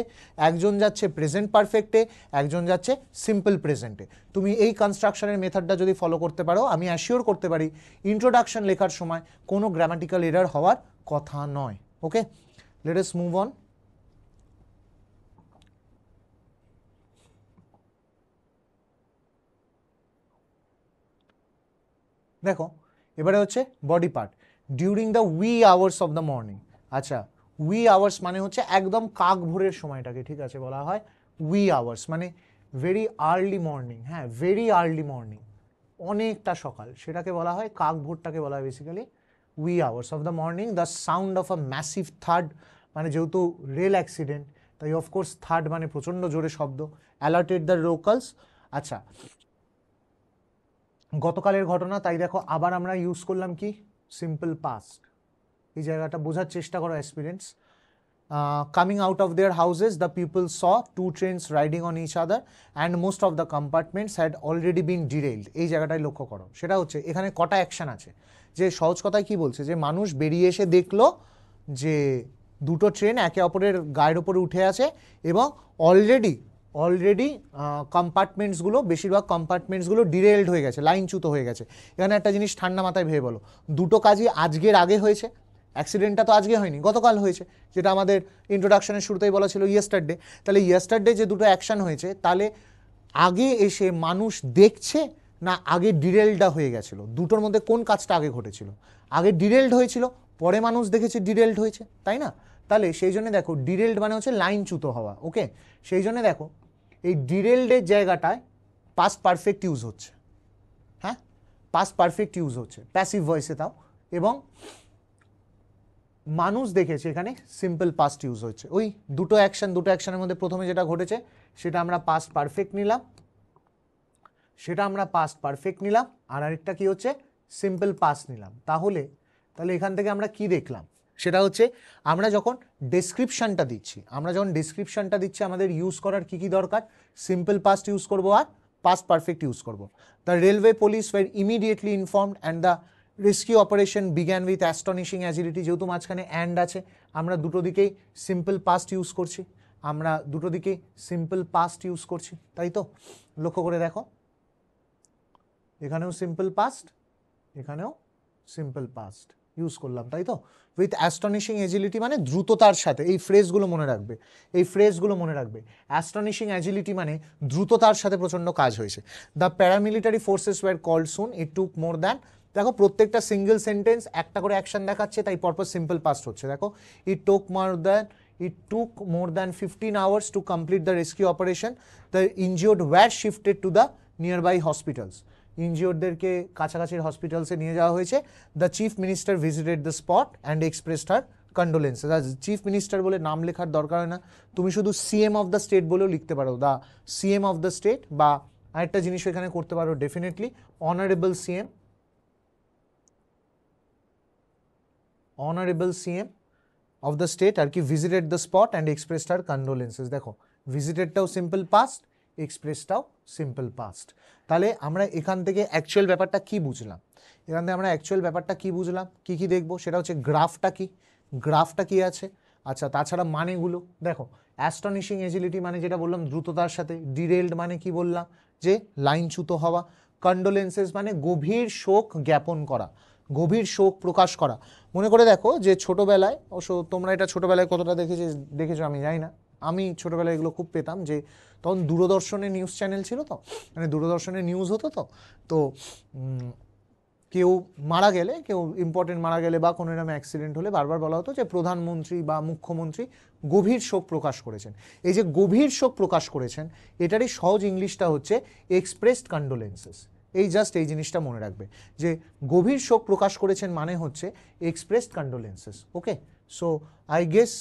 একজন যাচ্ছে প্রেজেন্ট পারফেক্টে, একজন যাচ্ছে সিম্পল প্রেজেন্টে। তুমি এই কনস্ট্রাকশনের মেথডটা যদি ফলো করতে পারো, আমি অ্যাসিওর করতে পারি ইন্ট্রোডাকশন লেখার সময় কোনো গ্রামাটিক্যাল এরার হওয়ার কথা নয়। ওকে, লেট আস মুভ অন। দেখো এবারে হচ্ছে body part, during the we hours of the morning. আচ্ছা, উই আওয়ার্স মানে হচ্ছে একদম কাক ভোরের সময়টাকে, ঠিক আছে, বলা হয় উই আওয়ার্স, মানে ভেরি আর্লি মর্নিং। হ্যাঁ, ভেরি আর্লি মর্নিং, অনেকটা সকাল, সেটাকে বলা হয় কাক ভোরটাকে বলা হয় basically we hours of the morning. The sound of a massive third, মানে যেহেতু রেল অ্যাক্সিডেন্ট তাই অফকোর্স থার্ড মানে প্রচণ্ড জোরে শব্দ। Alerted the locals. আচ্ছা, গতকালের ঘটনা, তাই দেখো আবার আমরা ইউজ করলাম কি? Simple past. এই জায়গাটা বোঝার চেষ্টা করো aspirants. Coming out of their houses the people saw 2 trains riding on each other and most of the compartments had already been derailed. এই জায়গাটায় লক্ষ্য করো, সেটা হচ্ছে এখানে কটা অ্যাকশন আছে। যে সহজ কথায় কি বলছে, যে মানুষ বেরিয়ে এসে দেখলো যে দুটো ট্রেন একে অপরের গায়ের ওপরে উঠে আছে এবং অলরেডি কম্পার্টমেন্টসগুলো, বেশিরভাগ কম্পার্টমেন্টসগুলো ডিরেইলড হয়ে গেছে, লাইনচ্যুত হয়ে গেছে। এখানে একটা জিনিস ঠান্ডা মাথায় ভেবে বলো, দুটো কাজই আজকের আগে হয়েছে, অ্যাক্সিডেন্টটা তো আজকে হয়নি, গতকাল হয়েছে, যেটা আমাদের ইন্ট্রোডাকশনের শুরুতেই বলা ছিল ইয়েস্টারডে। তাহলে ইয়েস্টারডে যে দুটো অ্যাকশন হয়েছে, তাহলে আগে এসে মানুষ দেখছে না আগে ডিরেলডটা হয়ে গেছিলো? দুটোর মধ্যে কোন কাজটা আগে ঘটেছিল? আগে ডিরেলড হয়েছিল, পরে মানুষ দেখেছে ডিরেলড হয়েছে, তাই না? তাহলে সেই জন্য দেখো ডিরেলড মানে হচ্ছে লাইনচ্যুত হওয়া। ওকে, সেই জন্য দেখো এই ডিরেলডের জায়গাটায় পাস্ট পারফেক্ট ইউজ হচ্ছে। হ্যাঁ, পাস্ট পারফেক্ট ইউজ হচ্ছে প্যাসিভ ভয়েসে তাও, এবং মানুষ দেখেছে এখানে সিম্পল পাস্ট ইউজ হচ্ছে। ওই দুটো অ্যাকশনের মধ্যে প্রথমে যেটা ঘটেছে সেটা আমরা পাস্ট পারফেক্ট নিলাম, আর আরেকটা কি হচ্ছে সিম্পল পাস্ট নিলাম। তাহলে এখান থেকে আমরা কি দেখলাম? সেটা হচ্ছে আমরা যখন ডেসক্রিপশনটা দিচ্ছি, আমাদের ইউজ করার কি দরকার? সিম্পল পাস্ট ইউজ করবো আর পাস্ট পারফেক্ট ইউজ করবো। The railway police were immediately informed and the rescue operation began with astonishing agility. যেহেতু মাঝখানে অ্যান্ড আছে, আমরা দুটো দিকেই সিম্পল পাস্ট ইউজ করছি, তাই তো? লক্ষ্য করে দেখো, এখানেও সিম্পল পাস্ট, এখানেও সিম্পল পাস্ট ইউজ করলাম, তাই তো? উইথ অ্যাস্টনিশিং এজিলিটি মানে দ্রুততার সাথে, এই ফ্রেজগুলো মনে রাখবে। অ্যাস্টনিশিং এজিলিটি মানে দ্রুততার সাথে প্রচণ্ড কাজ হয়েছে। The paramilitary forces were called soon, it took more than, দেখো প্রত্যেকটা সিঙ্গেল সেন্টেন্স একটা করে অ্যাকশন দেখাচ্ছে, তাই পরপর সিম্পল পাস্ট হচ্ছে। দেখো ইট টুক more than 15 hours to complete the rescue operation. The injured were shifted to the nearby hospitals. ইনজিওরদেরকে কাছাকাছির হসপিটালসে নিয়ে যাওয়া হয়েছে। The chief minister visited the spot and expressed her condolences. Chief minister বলে নাম লেখার দরকার হয় না, তুমি শুধু সিএম অফ দ্য স্টেট বলেও লিখতে পারো, the CM of the state, বা আরেকটা জিনিস এখানে করতে পারো definitely, honourable CM of the state আর কি visited the spot and expressed her condolences. দেখো ভিজিটেডটাও সিম্পল পাস্ট, এক্সপ্রেসটাও সিম্পল পাস্ট। তাহলে আমরা এখান থেকে অ্যাকচুয়াল ব্যাপারটা কি বুঝলাম? কি দেখবো? সেটা হচ্ছে গ্রাফটা কি আছে। আচ্ছা, তাছাড়া মানেগুলো দেখো, অ্যাস্টনিশিং এজিলিটি মানে যেটা বললাম দ্রুততার সাথে, ডিরেলড মানে কি বললাম যে লাইনচ্যুত হওয়া, কন্ডোলেন্সেস মানে গভীর শোক জ্ঞাপন করা। গভীর শোক প্রকাশ করা। মনে করে দেখো যে ছোটোবেলায়, অবশ্য তোমরা এটা ছোটোবেলায় কতটা দেখেছো আমি জানি না, আমি ছোটোবেলায় এগুলো খুব পেতাম, যে তখন দূরদর্শনের নিউজ চ্যানেল ছিল, তো মানে দূরদর্শনের নিউজ হতো, তো কেউ মারা গেলে, কেউ ইম্পর্টেন্ট মারা গেলে বা কোনো এরকম অ্যাক্সিডেন্ট হলে বারবার বলা হতো যে প্রধানমন্ত্রী বা মুখ্যমন্ত্রী গভীর শোক প্রকাশ করেছেন। এই যে গভীর শোক প্রকাশ করেছেন, এটারই সহজ ইংলিশটা হচ্ছে এক্সপ্রেসড কন্ডোলেন্সেস। এই জাস্ট এই জিনিসটা মনে রাখবে যে গভীর শোক প্রকাশ করেছেন মানে হচ্ছে expressed condolences. Okay, so I guess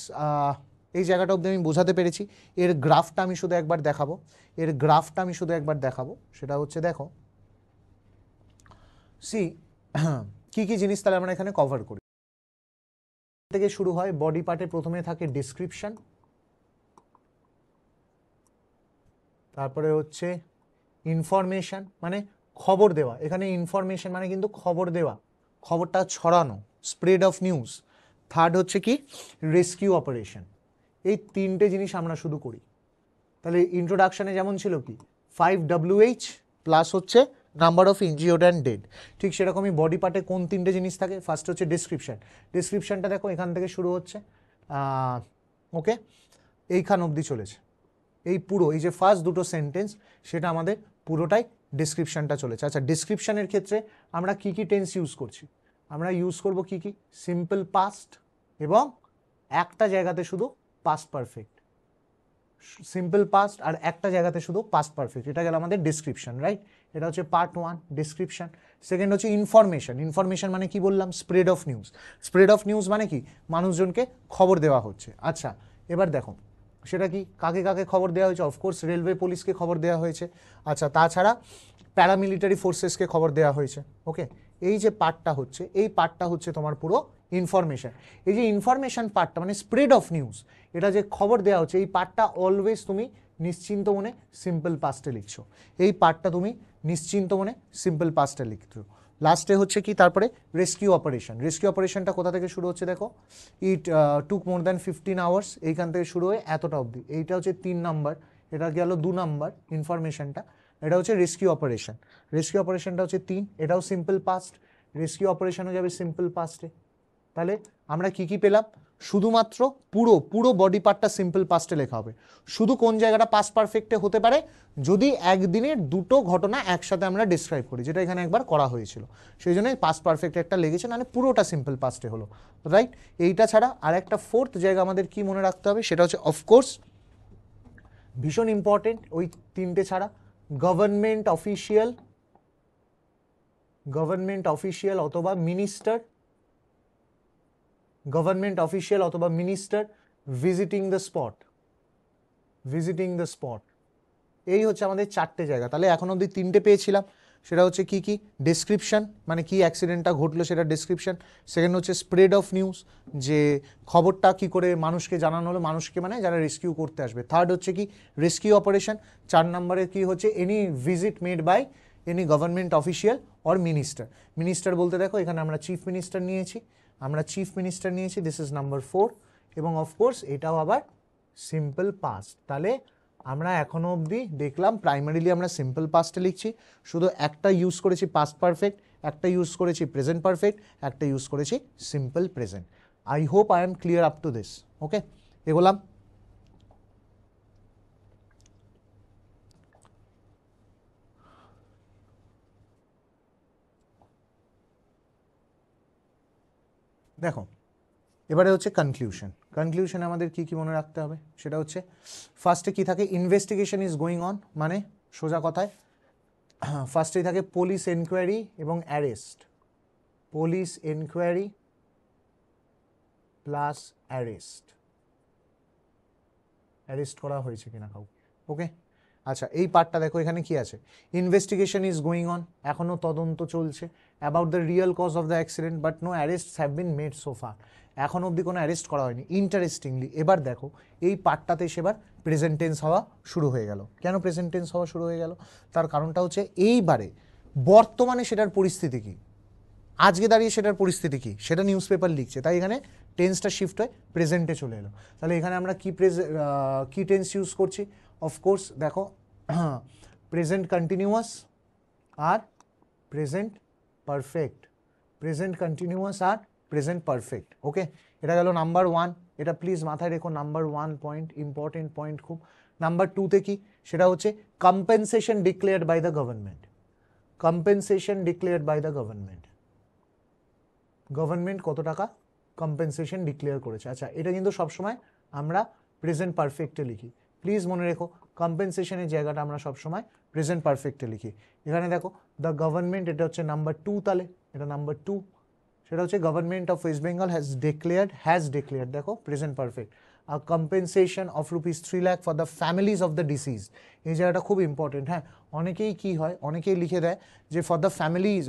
এই জায়গাটা অবধি আমি বোঝাতে পেরেছি। এর গ্রাফটা আমি শুধু একবার দেখাবো, সেটা হচ্ছে দেখো সি কি কি জিনিস তাহলে আমরা এখানে কভার করি। থেকে শুরু হয়, বডি পার্টে প্রথমে থাকে ডেসক্রিপশন, তারপরে হচ্ছে ইনফরমেশন মানে খবর দেওয়া, এখানে ইনফরমেশন মানে কিন্তু খবর দেওয়া, খবরটা ছড়ানো, স্প্রেড অফ নিউজ। থার্ড হচ্ছে কি রেস্কিউ অপারেশন। এই তিনটে জিনিস আমরা শুধু করি। তাহলে ইন্ট্রোডাকশনে যেমন ছিল কি 5WH প্লাস হচ্ছে number of injured and dead, ঠিক সেরকমই বডি পার্টে কোন তিনটে জিনিস থাকে। ফার্স্ট হচ্ছে ডেসক্রিপশন। ডেসক্রিপশনটা দেখো এখান থেকে শুরু হচ্ছে, ওকে, এইখান অবধি চলেছে। এই পুরো এই যে ফার্স্ট দুটো সেন্টেন্স, সেটা আমাদের পুরোটাই ডেসক্রিপশনটা চলেছে। আচ্ছা, ডেসক্রিপশনের ক্ষেত্রে আমরা কি কি টেন্স ইউজ করছি? আমরা ইউজ করব কি কি, সিম্পল পাস্ট এবং একটা জায়গাতে শুধু পাস্ট পারফেক্ট, সিম্পল পাস্ট আর একটা জায়গাতে শুধু পাস্ট পারফেক্ট। এটা গেল আমাদের ডেসক্রিপশন, রাইট? এটা হচ্ছে পার্ট 1 ডেসক্রিপশন। সেকেন্ড হচ্ছে ইনফরমেশন। ইনফরমেশন মানে কি বললাম? Spread of news. Spread of news মানে কি, মানুষজনকে খবর দেওয়া হচ্ছে। আচ্ছা, এবার দেখো সেটা কি, কাকে কাকে খবর দেওয়া হয়েছে? অফকোর্স রেলওয়ে পুলিশকে খবর দেওয়া হয়েছে। আচ্ছা, তাছাড়া প্যারামিলিটারি ফোর্সেসকে খবর দেওয়া হয়েছে। ওকে, এই যে পার্টটা হচ্ছে, এই পার্টটা হচ্ছে তোমার পুরো ইনফরমেশন। এই যে ইনফরমেশন পার্টটা মানে স্প্রেড অফ নিউজ, এটা যে খবর দেওয়া হচ্ছে, এই পার্টটা অলওয়েজ তুমি নিশ্চিন্ত মনে সিম্পল পাস্টে লিখছো। এই পার্টটা তুমি নিশ্চিন্ত মনে সিম্পল পাস্টে লিখছো। লাস্টে হচ্ছে কি তারপরে রেস্কিউ অপারেশন। রেস্কিউ অপারেশনটা কোথা থেকে শুরু হচ্ছে দেখো, ইট টুক মোর দ্যান 15 আওয়ার্স, এইখান থেকে শুরু হয়ে এতটা অবধি। এইটা হচ্ছে 3 নাম্বার, এটা গেল 2 নাম্বার ইনফরমেশনটা। এটা হচ্ছে রেস্কিউ অপারেশন। রেস্কিউ অপারেশনটা হচ্ছে 3, এটাও সিম্পল পাস্ট, রেস্কিউ অপারেশনও যাবে সিম্পল পাস্টে। তাহলে আমরা কি কি পেলাম? শুধুমাত্র পুরো বডি পার্টটা সিম্পল পাস্টে লেখা হবে। শুধু কোন জায়গাটা পাস্ট পারফেক্টে হতে পারে, যদি একদিনের দুটো ঘটনা একসাথে আমরা ডিসক্রাইব করি, যেটা এখানে একবার করা হয়েছিল, সেই জন্য পাস্ট পারফেক্ট একটা লেগেছে, মানে পুরোটা সিম্পল পাস্টে হলো, রাইট? এইটা ছাড়া আর একটা ফোর্থ জায়গা আমাদের কি মনে রাখতে হবে, সেটা হচ্ছে অফকোর্স ভীষণ ইম্পর্টেন্ট, ওই তিনটে ছাড়া গভর্নমেন্ট অফিসিয়াল অথবা মিনিস্টার, গভর্নমেন্ট অফিসিয়াল অথবা মিনিস্টার ভিজিটিং দ্য স্পট। এই হচ্ছে আমাদের চারটে জায়গা। তাহলে এখন অবধি তিনটে পেয়েছিলাম, সেটা হচ্ছে কি কি, ডেসক্রিপশন মানে কি অ্যাক্সিডেন্টটা ঘটলো সেটা ডেসক্রিপশন। সেকেন্ড হচ্ছে স্প্রেড অফ নিউজ, যে খবরটা কি করে মানুষকে জানানো হলো, মানুষকে মানে যারা রেস্কিউ করতে আসবে। থার্ড হচ্ছে কি রেস্কিউ অপারেশন। 4 নম্বরে কি হচ্ছে any visit made by any government official or minister. Minister বলতে দেখো এখানে আমরা চিফ মিনিস্টার নিয়েছি, দিস ইজ নাম্বার 4। এবং অফকোর্স এটাও আবার সিম্পল পাস্ট। তাহলে আমরা এখনো অবধি দেখলাম প্রাইমারিলি আমরা সিম্পল পাস্টে লিখছি, শুধু একটা ইউজ করেছি পাস্ট পারফেক্ট, একটা ইউজ করেছি প্রেজেন্ট পারফেক্ট, একটা ইউজ করেছি simple present. I hope I am clear up to this. Okay, এগোলাম। দেখো এবারে হচ্ছে কনক্লুশনে আমাদের কি কি মনে রাখতে হবে, সেটা হচ্ছে ফার্স্টে কি থাকে, ইনভেস্টিগেশন ইজ গোয়িং অন, মানে সোজা কথায় ফার্স্টেই থাকে পুলিশ এনকোয়ারি এবং arrest. Police enquiry plus arrest করা হয়েছে কিনা কাউকে। ওকে, আচ্ছা এই পার্টটা দেখো এখানে কি আছে, ইনভেস্টিগেশন ইজ গোয়িং অন, এখনও তদন্ত চলছে about the real cause of the accident, but no arrests have been made so far. এখন অবধি কোনো অ্যারেস্ট করা হয়নি। ইন্টারেস্টিংলি এবার দেখো এই পার্টটাতে সেবার প্রেজেন্ট টেন্স হওয়া শুরু হয়ে গেল। কেন প্রেজেন্ট টেন্স হওয়া শুরু হয়ে গেল? তার কারণটা হচ্ছে এইবারে বর্তমানে সেটার পরিস্থিতি কি, আজকে দাঁড়িয়ে সেটার পরিস্থিতি কি, সেটা নিউজ পেপার লিখছে, তাই এখানে টেন্সটা শিফট হয়ে প্রেজেন্টে চলে এলো। তাহলে এখানে আমরা কি টেন্স ইউজ করছি? অফকোর্স দেখো প্রেজেন্ট কন্টিনিউয়াস আর প্রেজেন্ট পারফেক্ট। প্রেজেন্ট কন্টিনিউয়াস আর প্রেজেন্ট পারফেক্ট। ওকে, এটা গেল নাম্বার 1, এটা প্লিজ মাথায় রেখো, নাম্বার 1 পয়েন্ট, ইম্পর্টেন্ট পয়েন্ট খুব। নাম্বার 2তে কি, সেটা হচ্ছে compensation declared by the government. Compensation declared by the government, government কত টাকা কম্পেনসেশন ডিক্লেয়ার করেছে। আচ্ছা, এটা কিন্তু সবসময় আমরা প্রেজেন্ট পারফেক্টে লিখি, প্লিজ মনে রেখো কম্পেনসেশনের জায়গাটা আমরা সবসময় প্রেজেন্ট পারফেক্টে লিখি। এখানে দেখো দ্য গভর্নমেন্ট, এটা হচ্ছে নাম্বার 2, তাহলে এটা নাম্বার 2, সেটা হচ্ছে government of West Bengal has declared, দেখো present perfect, a compensation of ₹3 lakh for the families of the deceased. এই জায়গাটা খুব ইম্পর্টেন্ট। হ্যাঁ, অনেকেই কি হয়, অনেকেই লিখে দেয় যে for the families,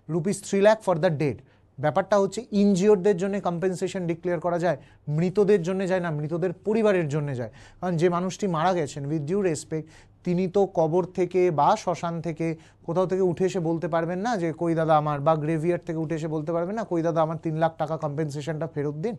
₹3 lakh for the dead. ব্যাপারটা হচ্ছে ইনজিওরদের জন্য কম্পেনসেশন ডিক্লেয়ার করা যায়, মৃতদের জন্য যায় না, মৃতদের পরিবারের জন্য যায়। কারণ যে মানুষটি মারা গেছেন, উইথ ডিউ রেসপেক্ট, তিনি তো কবর থেকে বা শ্মশান থেকে কোথাও থেকে উঠে এসে বলতে পারবেন না যে কই দাদা আমার, বা গ্রেভিয়ার্ড থেকে উঠে এসে বলতে পারবেন না কই দাদা আমার 3 লাখ টাকা কম্পেনসেশনটা ফেরত দিন।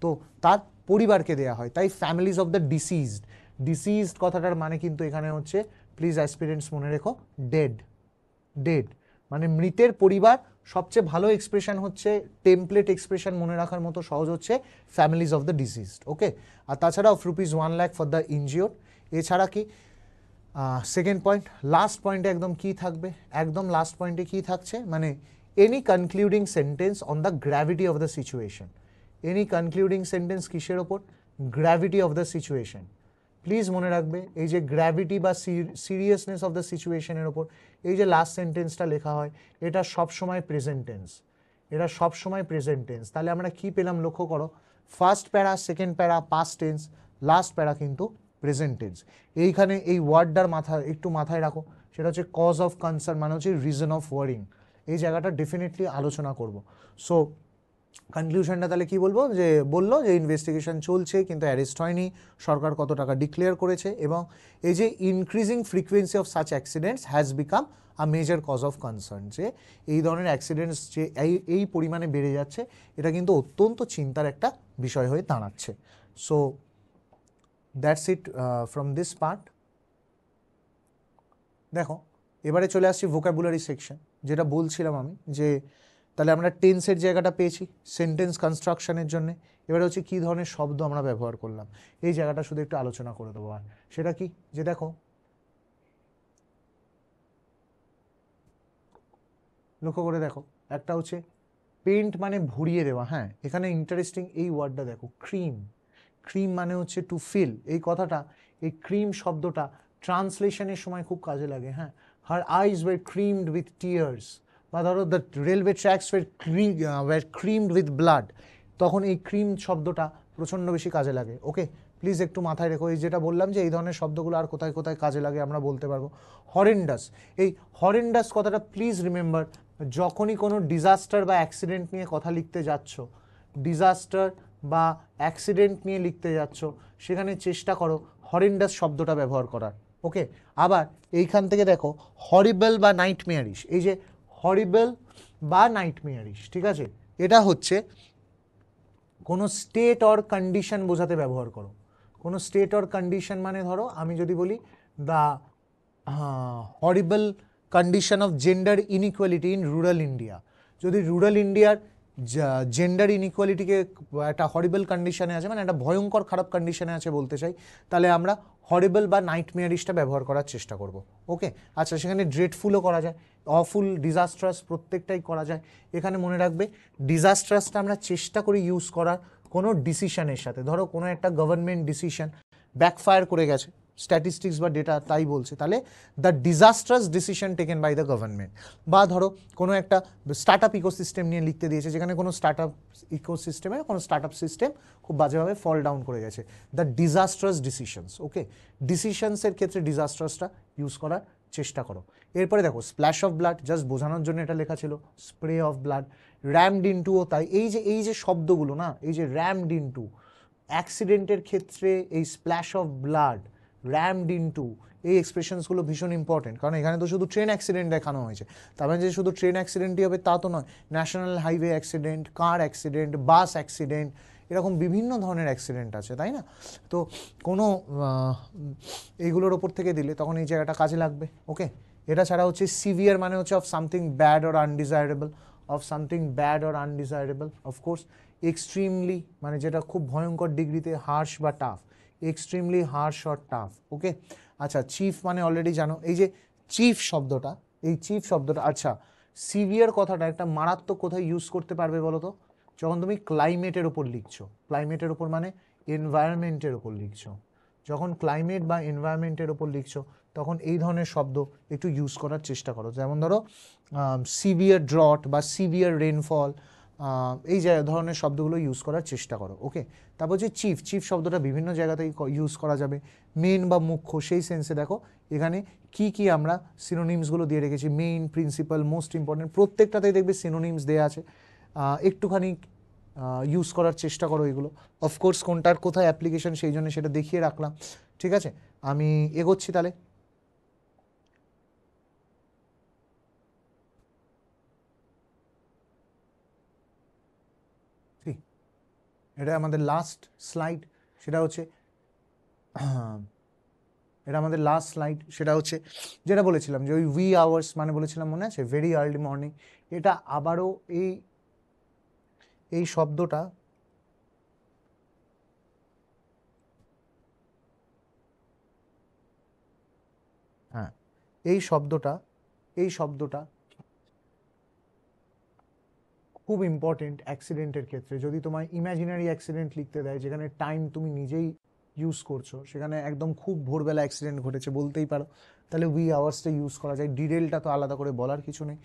তো তার পরিবারকে দেওয়া হয়, তাই families of the deceased. Deceased কথাটার মানে কিন্তু এখানে হচ্ছে, প্লিজ অ্যাসপিরেন্টস মনে রেখো, ডেড মানে মৃতের পরিবার। সবচেয়ে ভালো এক্সপ্রেশন হচ্ছে, টেমপ্লেট এক্সপ্রেশন মনে রাখার মতো সহজ হচ্ছে ফ্যামিলিজ অফ দ্য ডিসিজড। ওকে, আর তাছাড়াও ₹1 লাখ ফর দ্য ইনজিওর্ড। এছাড়া কি সেকেন্ড পয়েন্ট, লাস্ট পয়েন্টে একদম কি থাকবে, একদম লাস্ট পয়েন্টে কি থাকছে, মানে any concluding sentence on the gravity of the situation. Any concluding sentence কিসের ওপর, gravity of the situation. Please মনে রাখবে এই যে গ্র্যাভিটি বা সিরিয়াসনেস অফ দ্য সিচুয়েশনের ওপর এই যে লাস্ট সেন্টেন্সটা লেখা হয়, এটা সবসময় প্রেজেন্ট টেন্স, এটা সবসময় প্রেজেন্ট টেন্স। তাহলে আমরা কি পেলাম লক্ষ্য করো, ফার্স্ট প্যারা, সেকেন্ড প্যারা পাস্ট টেন্স, লাস্ট প্যারা কিন্তু প্রেজেন্ট টেন্স। এইখানে এই ওয়ার্ডটার একটু মাথায় রাখো, সেটা হচ্ছে কজ অফ কনসার্ন, মানে হচ্ছে রিজন অফ ওয়ারিং। এই জায়গাটা ডেফিনেটলি আলোচনা করব। সো কনক্লুশনটা তাহলে কি বলবো, যে বললো যে ইনভেস্টিগেশন চলছে কিন্তু অ্যারেস্ট হয়নি, সরকার কত টাকা ডিক্লেয়ার করেছে, এবং এই যে increasing frequency of such accidents has become a major cause of concern. যে এই ধরনের অ্যাক্সিডেন্টস যে এই পরিমাণে বেড়ে যাচ্ছে, এটা কিন্তু অত্যন্ত চিন্তার একটা বিষয় হয়ে দাঁড়াচ্ছে। So that's it from this part. দেখো এবারে চলে আসছি ভোকাবুলারি সেকশন, যেটা বলছিলাম আমি, যে তাহলে আমরা টেন্সের জায়গাটা পেয়েছি সেন্টেন্স কনস্ট্রাকশনের জন্য। এবারে হচ্ছে কী ধরনের শব্দ আমরা ব্যবহার করলাম, এই জায়গাটা শুধু একটু আলোচনা করে দেবো। আর সেটা কি, যে দেখো লক্ষ্য করে দেখো, একটা হচ্ছে পেন্ট মানে ভরিয়ে দেওয়া। হ্যাঁ, এখানে ইন্টারেস্টিং এই ওয়ার্ডটা দেখো, ক্রিম। ক্রিম মানে হচ্ছে টু ফিল। এই কথাটা, এই ক্রিম শব্দটা ট্রান্সলেশনের সময় খুব কাজে লাগে। হ্যাঁ, her eyes were creamed with tears, বা ধরো the railway tracks were creamed with blood, তখন এই ক্রিম শব্দটা প্রচণ্ড বেশি কাজে লাগে। ওকে, প্লিজ একটু মাথায় রেখো, এই যেটা বললাম যে এই ধরনের শব্দগুলো আর কোথায় কোথায় কাজে লাগে আমরা বলতে পারবো। হরেন্ডাস, এই হরেন্ডাস কথাটা প্লিজ রিমেম্বার, যখনই কোনো ডিজাস্টার বা অ্যাক্সিডেন্ট নিয়ে কথা লিখতে যাচ্ছ, ডিজাস্টার বা অ্যাক্সিডেন্ট নিয়ে লিখতে যাচ্ছ, সেখানে চেষ্টা করো হরেন্ডাস শব্দটা ব্যবহার করার। ওকে, আবার এইখান থেকে দেখো হরিবল বা নাইটমেয়ারিশ, এই যে হরিবল বা নাইটমেয়ারিশ, ঠিক আছে, এটা হচ্ছে কোনো স্টেট অর কন্ডিশন বোঝাতে ব্যবহার করো। কোনো স্টেট অর কন্ডিশন মানে ধরো আমি যদি বলি the horrible condition of gender inequality in rural India, যদি রুরাল ইন্ডিয়ার জেন্ডার ইনইকুয়ালিটিকে একটা হরিবল কন্ডিশনে আছে, মানে একটা ভয়ঙ্কর খারাপ কন্ডিশনে আছে বলতে চাই, তাহলে আমরা হরিবল বা নাইটমেয়ারিশটা ব্যবহার করার চেষ্টা করব। ওকে, আচ্ছা, সেখানে ড্রেডফুলও করা যায়, অফুল, ডিজাস্ট্রাস প্রত্যেকটাই করা যায়। এখানে মনে রাখবে ডিজাস্ট্রাসটা আমরা চেষ্টা করি ইউজ করার কোনো ডিসিশনের সাথে। ধরো কোনো একটা গভর্নমেন্ট ডিসিশন ব্যাকফায়ার করে গেছে, স্ট্যাটিস্টিক্স বা ডেটা তাই বলছে, তাহলে the disastrous decision taken by the government. বা ধরো কোনো একটা স্টার্ট আপ ইকোসিস্টেম নিয়ে লিখতে দিয়েছে, যেখানে কোনো স্টার্ট আপ ইকোসিস্টেমে কোনো স্টার্ট আপ সিস্টেম খুব বাজেভাবে ফল ডাউন করে গেছে, দ্য ডিজাস্ট্রাস ডিসিশনস। ওকে, ডিসিশনসের ক্ষেত্রে ডিজাস্ট্রাসটা ইউজ করার চেষ্টা করো। এরপরে দেখো স্প্ল্যাশ অফ ব্লাড, জাস্ট বোঝানোর জন্য এটা লেখা ছিল, স্প্রে অফ ব্লাড। র্যামড ইনটুও তাই, এই যে শব্দগুলো না, এই যে র্যামড ইনটু, অ্যাক্সিডেন্টের ক্ষেত্রে এই স্প্ল্যাশ অফ ব্লাড, র্যামড ইনটু, এই এক্সপ্রেশনসগুলো ভীষণ ইম্পর্টেন্ট, কারণ এখানে তো শুধু ট্রেন অ্যাক্সিডেন্ট দেখানো হয়েছে, তার মানে যে শুধু ট্রেন অ্যাক্সিডেন্টই হবে তা তো নয়, ন্যাশনাল হাইওয়ে অ্যাক্সিডেন্ট, কার অ্যাক্সিডেন্ট, বাস অ্যাক্সিডেন্ট, এরকম বিভিন্ন ধরনের অ্যাক্সিডেন্ট আছে, তাই না? তো কোনো এইগুলোর ওপর থেকে দিলে তখন এই জায়গাটা কাজে লাগবে। ওকে, এটা ছাড়া হচ্ছে সিভিয়ার, মানে হচ্ছে of something bad or undesirable, of something bad or undesirable. Of course extremely মানে যেটা খুব ভয়ঙ্কর ডিগ্রিতে হার্শ বা tough, extremely harsh or tough. Okay, আচ্ছা চিফ মানে অলরেডি জানো, এই যে চিফ শব্দটা, এই চিফ শব্দটা, আচ্ছা সিভিয়ার কথাটা একটা মারাত্মক কোথায় ইউজ করতে পারবে বলো তো? যখন তুমি ক্লাইমেটের ওপর লিখছো, ক্লাইমেটের ওপর মানে এনভায়রনমেন্টের ওপর লিখছো, যখন ক্লাইমেট বা এনভায়রনমেন্টের ওপর লিখছো তখন এই ধরনের শব্দ একটু ইউজ করার চেষ্টা করো। যেমন ধরো সিভিয়ার ড্রট বা সিভিয়ার রেনফল, এই ধরনের শব্দগুলো ইউজ করার চেষ্টা করো। ওকে, তারপর যে চিফ, চিফ শব্দটা বিভিন্ন জায়গাতেই ইউজ করা যাবে, মেন বা মুখ্য সেই সেন্সে দেখো এখানে কি কি আমরা সিনোনিমসগুলো দিয়ে রেখেছি, মেইন, প্রিন্সিপাল, মোস্ট ইম্পর্টেন্ট, প্রত্যেকটাতেই দেখবে সিনোনিমস দেওয়া আছে, একটুখানি ইউজ করার চেষ্টা করো এগুলো। অফকোর্স কোনটার কোথায় অ্যাপ্লিকেশন সেই জন্য সেটা দেখিয়ে রাখলাম। ঠিক আছে, আমি এগোচ্ছি তাহলে। এটা আমাদের লাস্ট স্লাইড, সেটা হচ্ছে এটা আমাদের লাস্ট স্লাইড, সেটা হচ্ছে যেটা বলেছিলাম যে ওই উই আওয়ার্স মানে বলেছিলাম মনে আছে, ভেরি আর্লি মর্নিং। এটা আবারও এই শব্দটা হ্যাঁ এই শব্দটা খুব ইম্পর্টেন্ট অ্যাক্সিডেন্টের ক্ষেত্রে। যদি তোমায় ইমাজিনারি অ্যাক্সিডেন্ট লিখতে দেয় যেখানে টাইম তুমি নিজেই ইউজ করছো, সেখানে একদম খুব ভোরবেলা অ্যাক্সিডেন্ট ঘটেছে বলতেই পারো, তাহলে উই আওয়ার্সটা ইউজ করা যায়। ডিরেলটা তো আলাদা করে বলার কিছু নেই,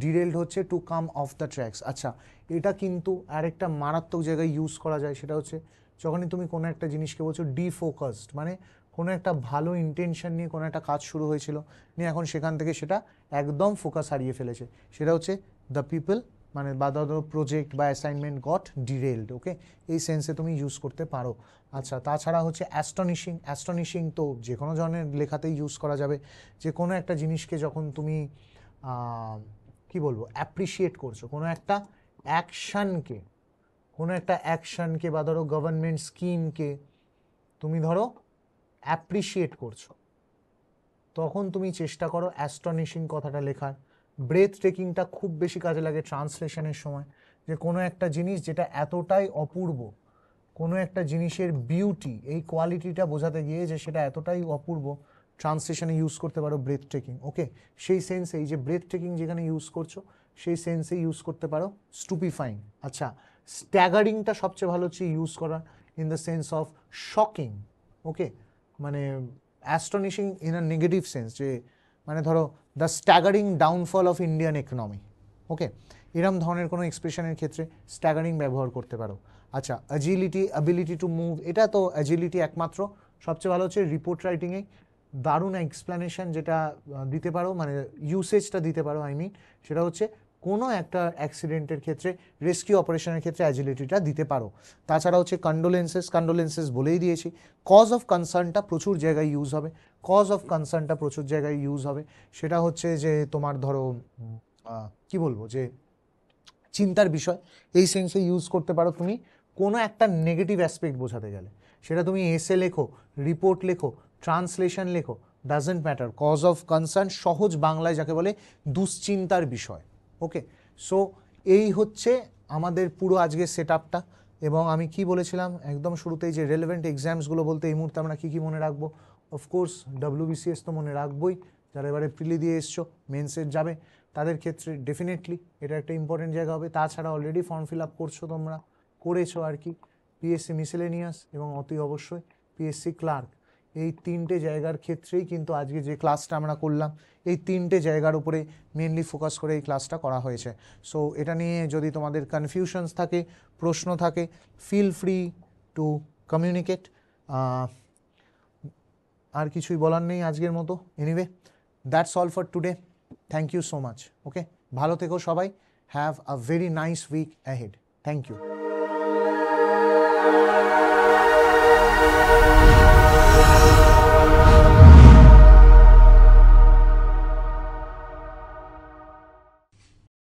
ডিরেলড হচ্ছে to come off the tracks. আচ্ছা, এটা কিন্তু আরেকটা মারাত্মক জায়গায় ইউজ করা যায়, সেটা হচ্ছে যখনই তুমি কোনো একটা জিনিসকে বলছো ডিফোকাসড, মানে কোনো একটা ভালো ইন্টেনশন নিয়ে কোনো একটা কাজ শুরু হয়েছিল, নিয়ে এখন সেখান থেকে সেটা একদম ফোকাস হারিয়ে ফেলেছে, সেটা হচ্ছে দ্য পিপল মানে বা ধরো প্রজেক্ট বা অ্যাসাইনমেন্ট গট ডিরেলড। ওকে, এই সেন্সে তুমি ইউজ করতে পারো। আচ্ছা, তাছাড়া হচ্ছে অ্যাস্টনিশিং, অ্যাস্টনিশিং তো যে কোনো ধরনের লেখাতেই ইউজ করা যাবে, যে কোনো একটা জিনিসকে যখন তুমি কি বলবো অ্যাপ্রিসিয়েট করছো, কোনো একটা অ্যাকশনকে বা ধরো গভর্নমেন্ট স্কিমকে তুমি ধরো অ্যাপ্রিসিয়েট করছো, তখন তুমি চেষ্টা করো অ্যাস্টনিশিং কথাটা লেখার। ব্রেথ টেকিংটা খুব বেশি কাজে লাগে ট্রান্সলেশনের সময়, যে কোনো একটা জিনিস যেটা এতটাই অপূর্ব, কোনো একটা জিনিসের বিউটি, এই কোয়ালিটিটা বোঝাতে গিয়ে যে সেটা এতটাই অপূর্ব, ট্রান্সলেশনে ইউজ করতে পারো ব্রেথ টেকিং। ওকে, সেই সেন্সে এই যে ব্রেথ টেকিং যেখানে ইউজ করছো সেই সেন্সে ইউজ করতে পারো স্টুপিফাইং। আচ্ছা, স্ট্যাগারিংটা সবচেয়ে ভালো হচ্ছে ইউজ করা in the sense of shocking. Okay, মানে astonishing in a negative sense, যে মানে ধরো the staggering downfall of Indian economy. Okay, এরম ধরনের কোনো এক্সপ্রেশনের ক্ষেত্রে স্ট্যাগারিং ব্যবহার করতে পারো। আচ্ছা, অ্যাজিলিটি, অ্যাবিলিটি টু মুভ, এটা তো অ্যাজিলিটি একমাত্র সবচেয়ে ভালো হচ্ছে রিপোর্ট রাইটিংয়ে দারুণ এক্সপ্লেনেশন যেটা দিতে পারো, মানে ইউসেজটা দিতে পারো, সেটা হচ্ছে কোনো একটা অ্যাক্সিডেন্টের ক্ষেত্রে, রেস্কিউ অপারেশনের ক্ষেত্রে অ্যাজিলিটিটা দিতে পারো। তাছাড়া হচ্ছে কন্ডোলেন্সেস বলেই দিয়েছি। কজ অফ কনসার্নটা প্রচুর জায়গায় ইউজ হবে, সেটা হচ্ছে যে তোমার ধরো কি বলবো, যে চিন্তার বিষয়, এই সেন্সে ইউজ করতে পারো তুমি কোনো একটা নেগেটিভ অ্যাসপেক্ট বোঝাতে গেলে, সেটা তুমি এসে লেখো, রিপোর্ট লেখো, ট্রান্সলেশন লেখো, doesn't matter. Cause of concern সহজ বাংলায় যাকে বলে দুশ্চিন্তার বিষয়। ওকে, সো এই হচ্ছে আমাদের পুরো আজকের সেট আপটা। এবং আমি কি বলেছিলাম একদম শুরুতেই, যে রেলেভেন্ট এক্সামসগুলো বলতে এই মুহূর্তে আমরা কী কী মনে রাখবো? অফকোর্স WBCS তো মনে রাখবোই, যারা এবারে প্রিলি দিয়ে এসছো, মেন্সের যাবে, তাদের ক্ষেত্রে ডেফিনেটলি এটা একটা ইম্পর্টেন্ট জায়গা হবে। তাছাড়া অলরেডি ফর্ম ফিল আপ করেছো আর কি, পিএসসি মিসেলেনিয়াস এবং অতি অবশ্যই পিএসসি ক্লার্ক, এই তিনটে জায়গার ক্ষেত্রেই কিন্তু আজকে যে ক্লাসটা আমরা করলাম, এই তিনটে জায়গার উপরে মেনলি ফোকাস করে এই ক্লাসটা করা হয়েছে। সো এটা নিয়ে যদি তোমাদের কনফিউশনস থাকে, প্রশ্ন থাকে, ফিল ফ্রি টু কমিউনিকেট। আর কিছুই বলার নেই আজকের মতো। Anyway, that's all for today. Thank you so much. Okay, ভালো থেকো সবাই। Have a very nice week ahead. Thank you.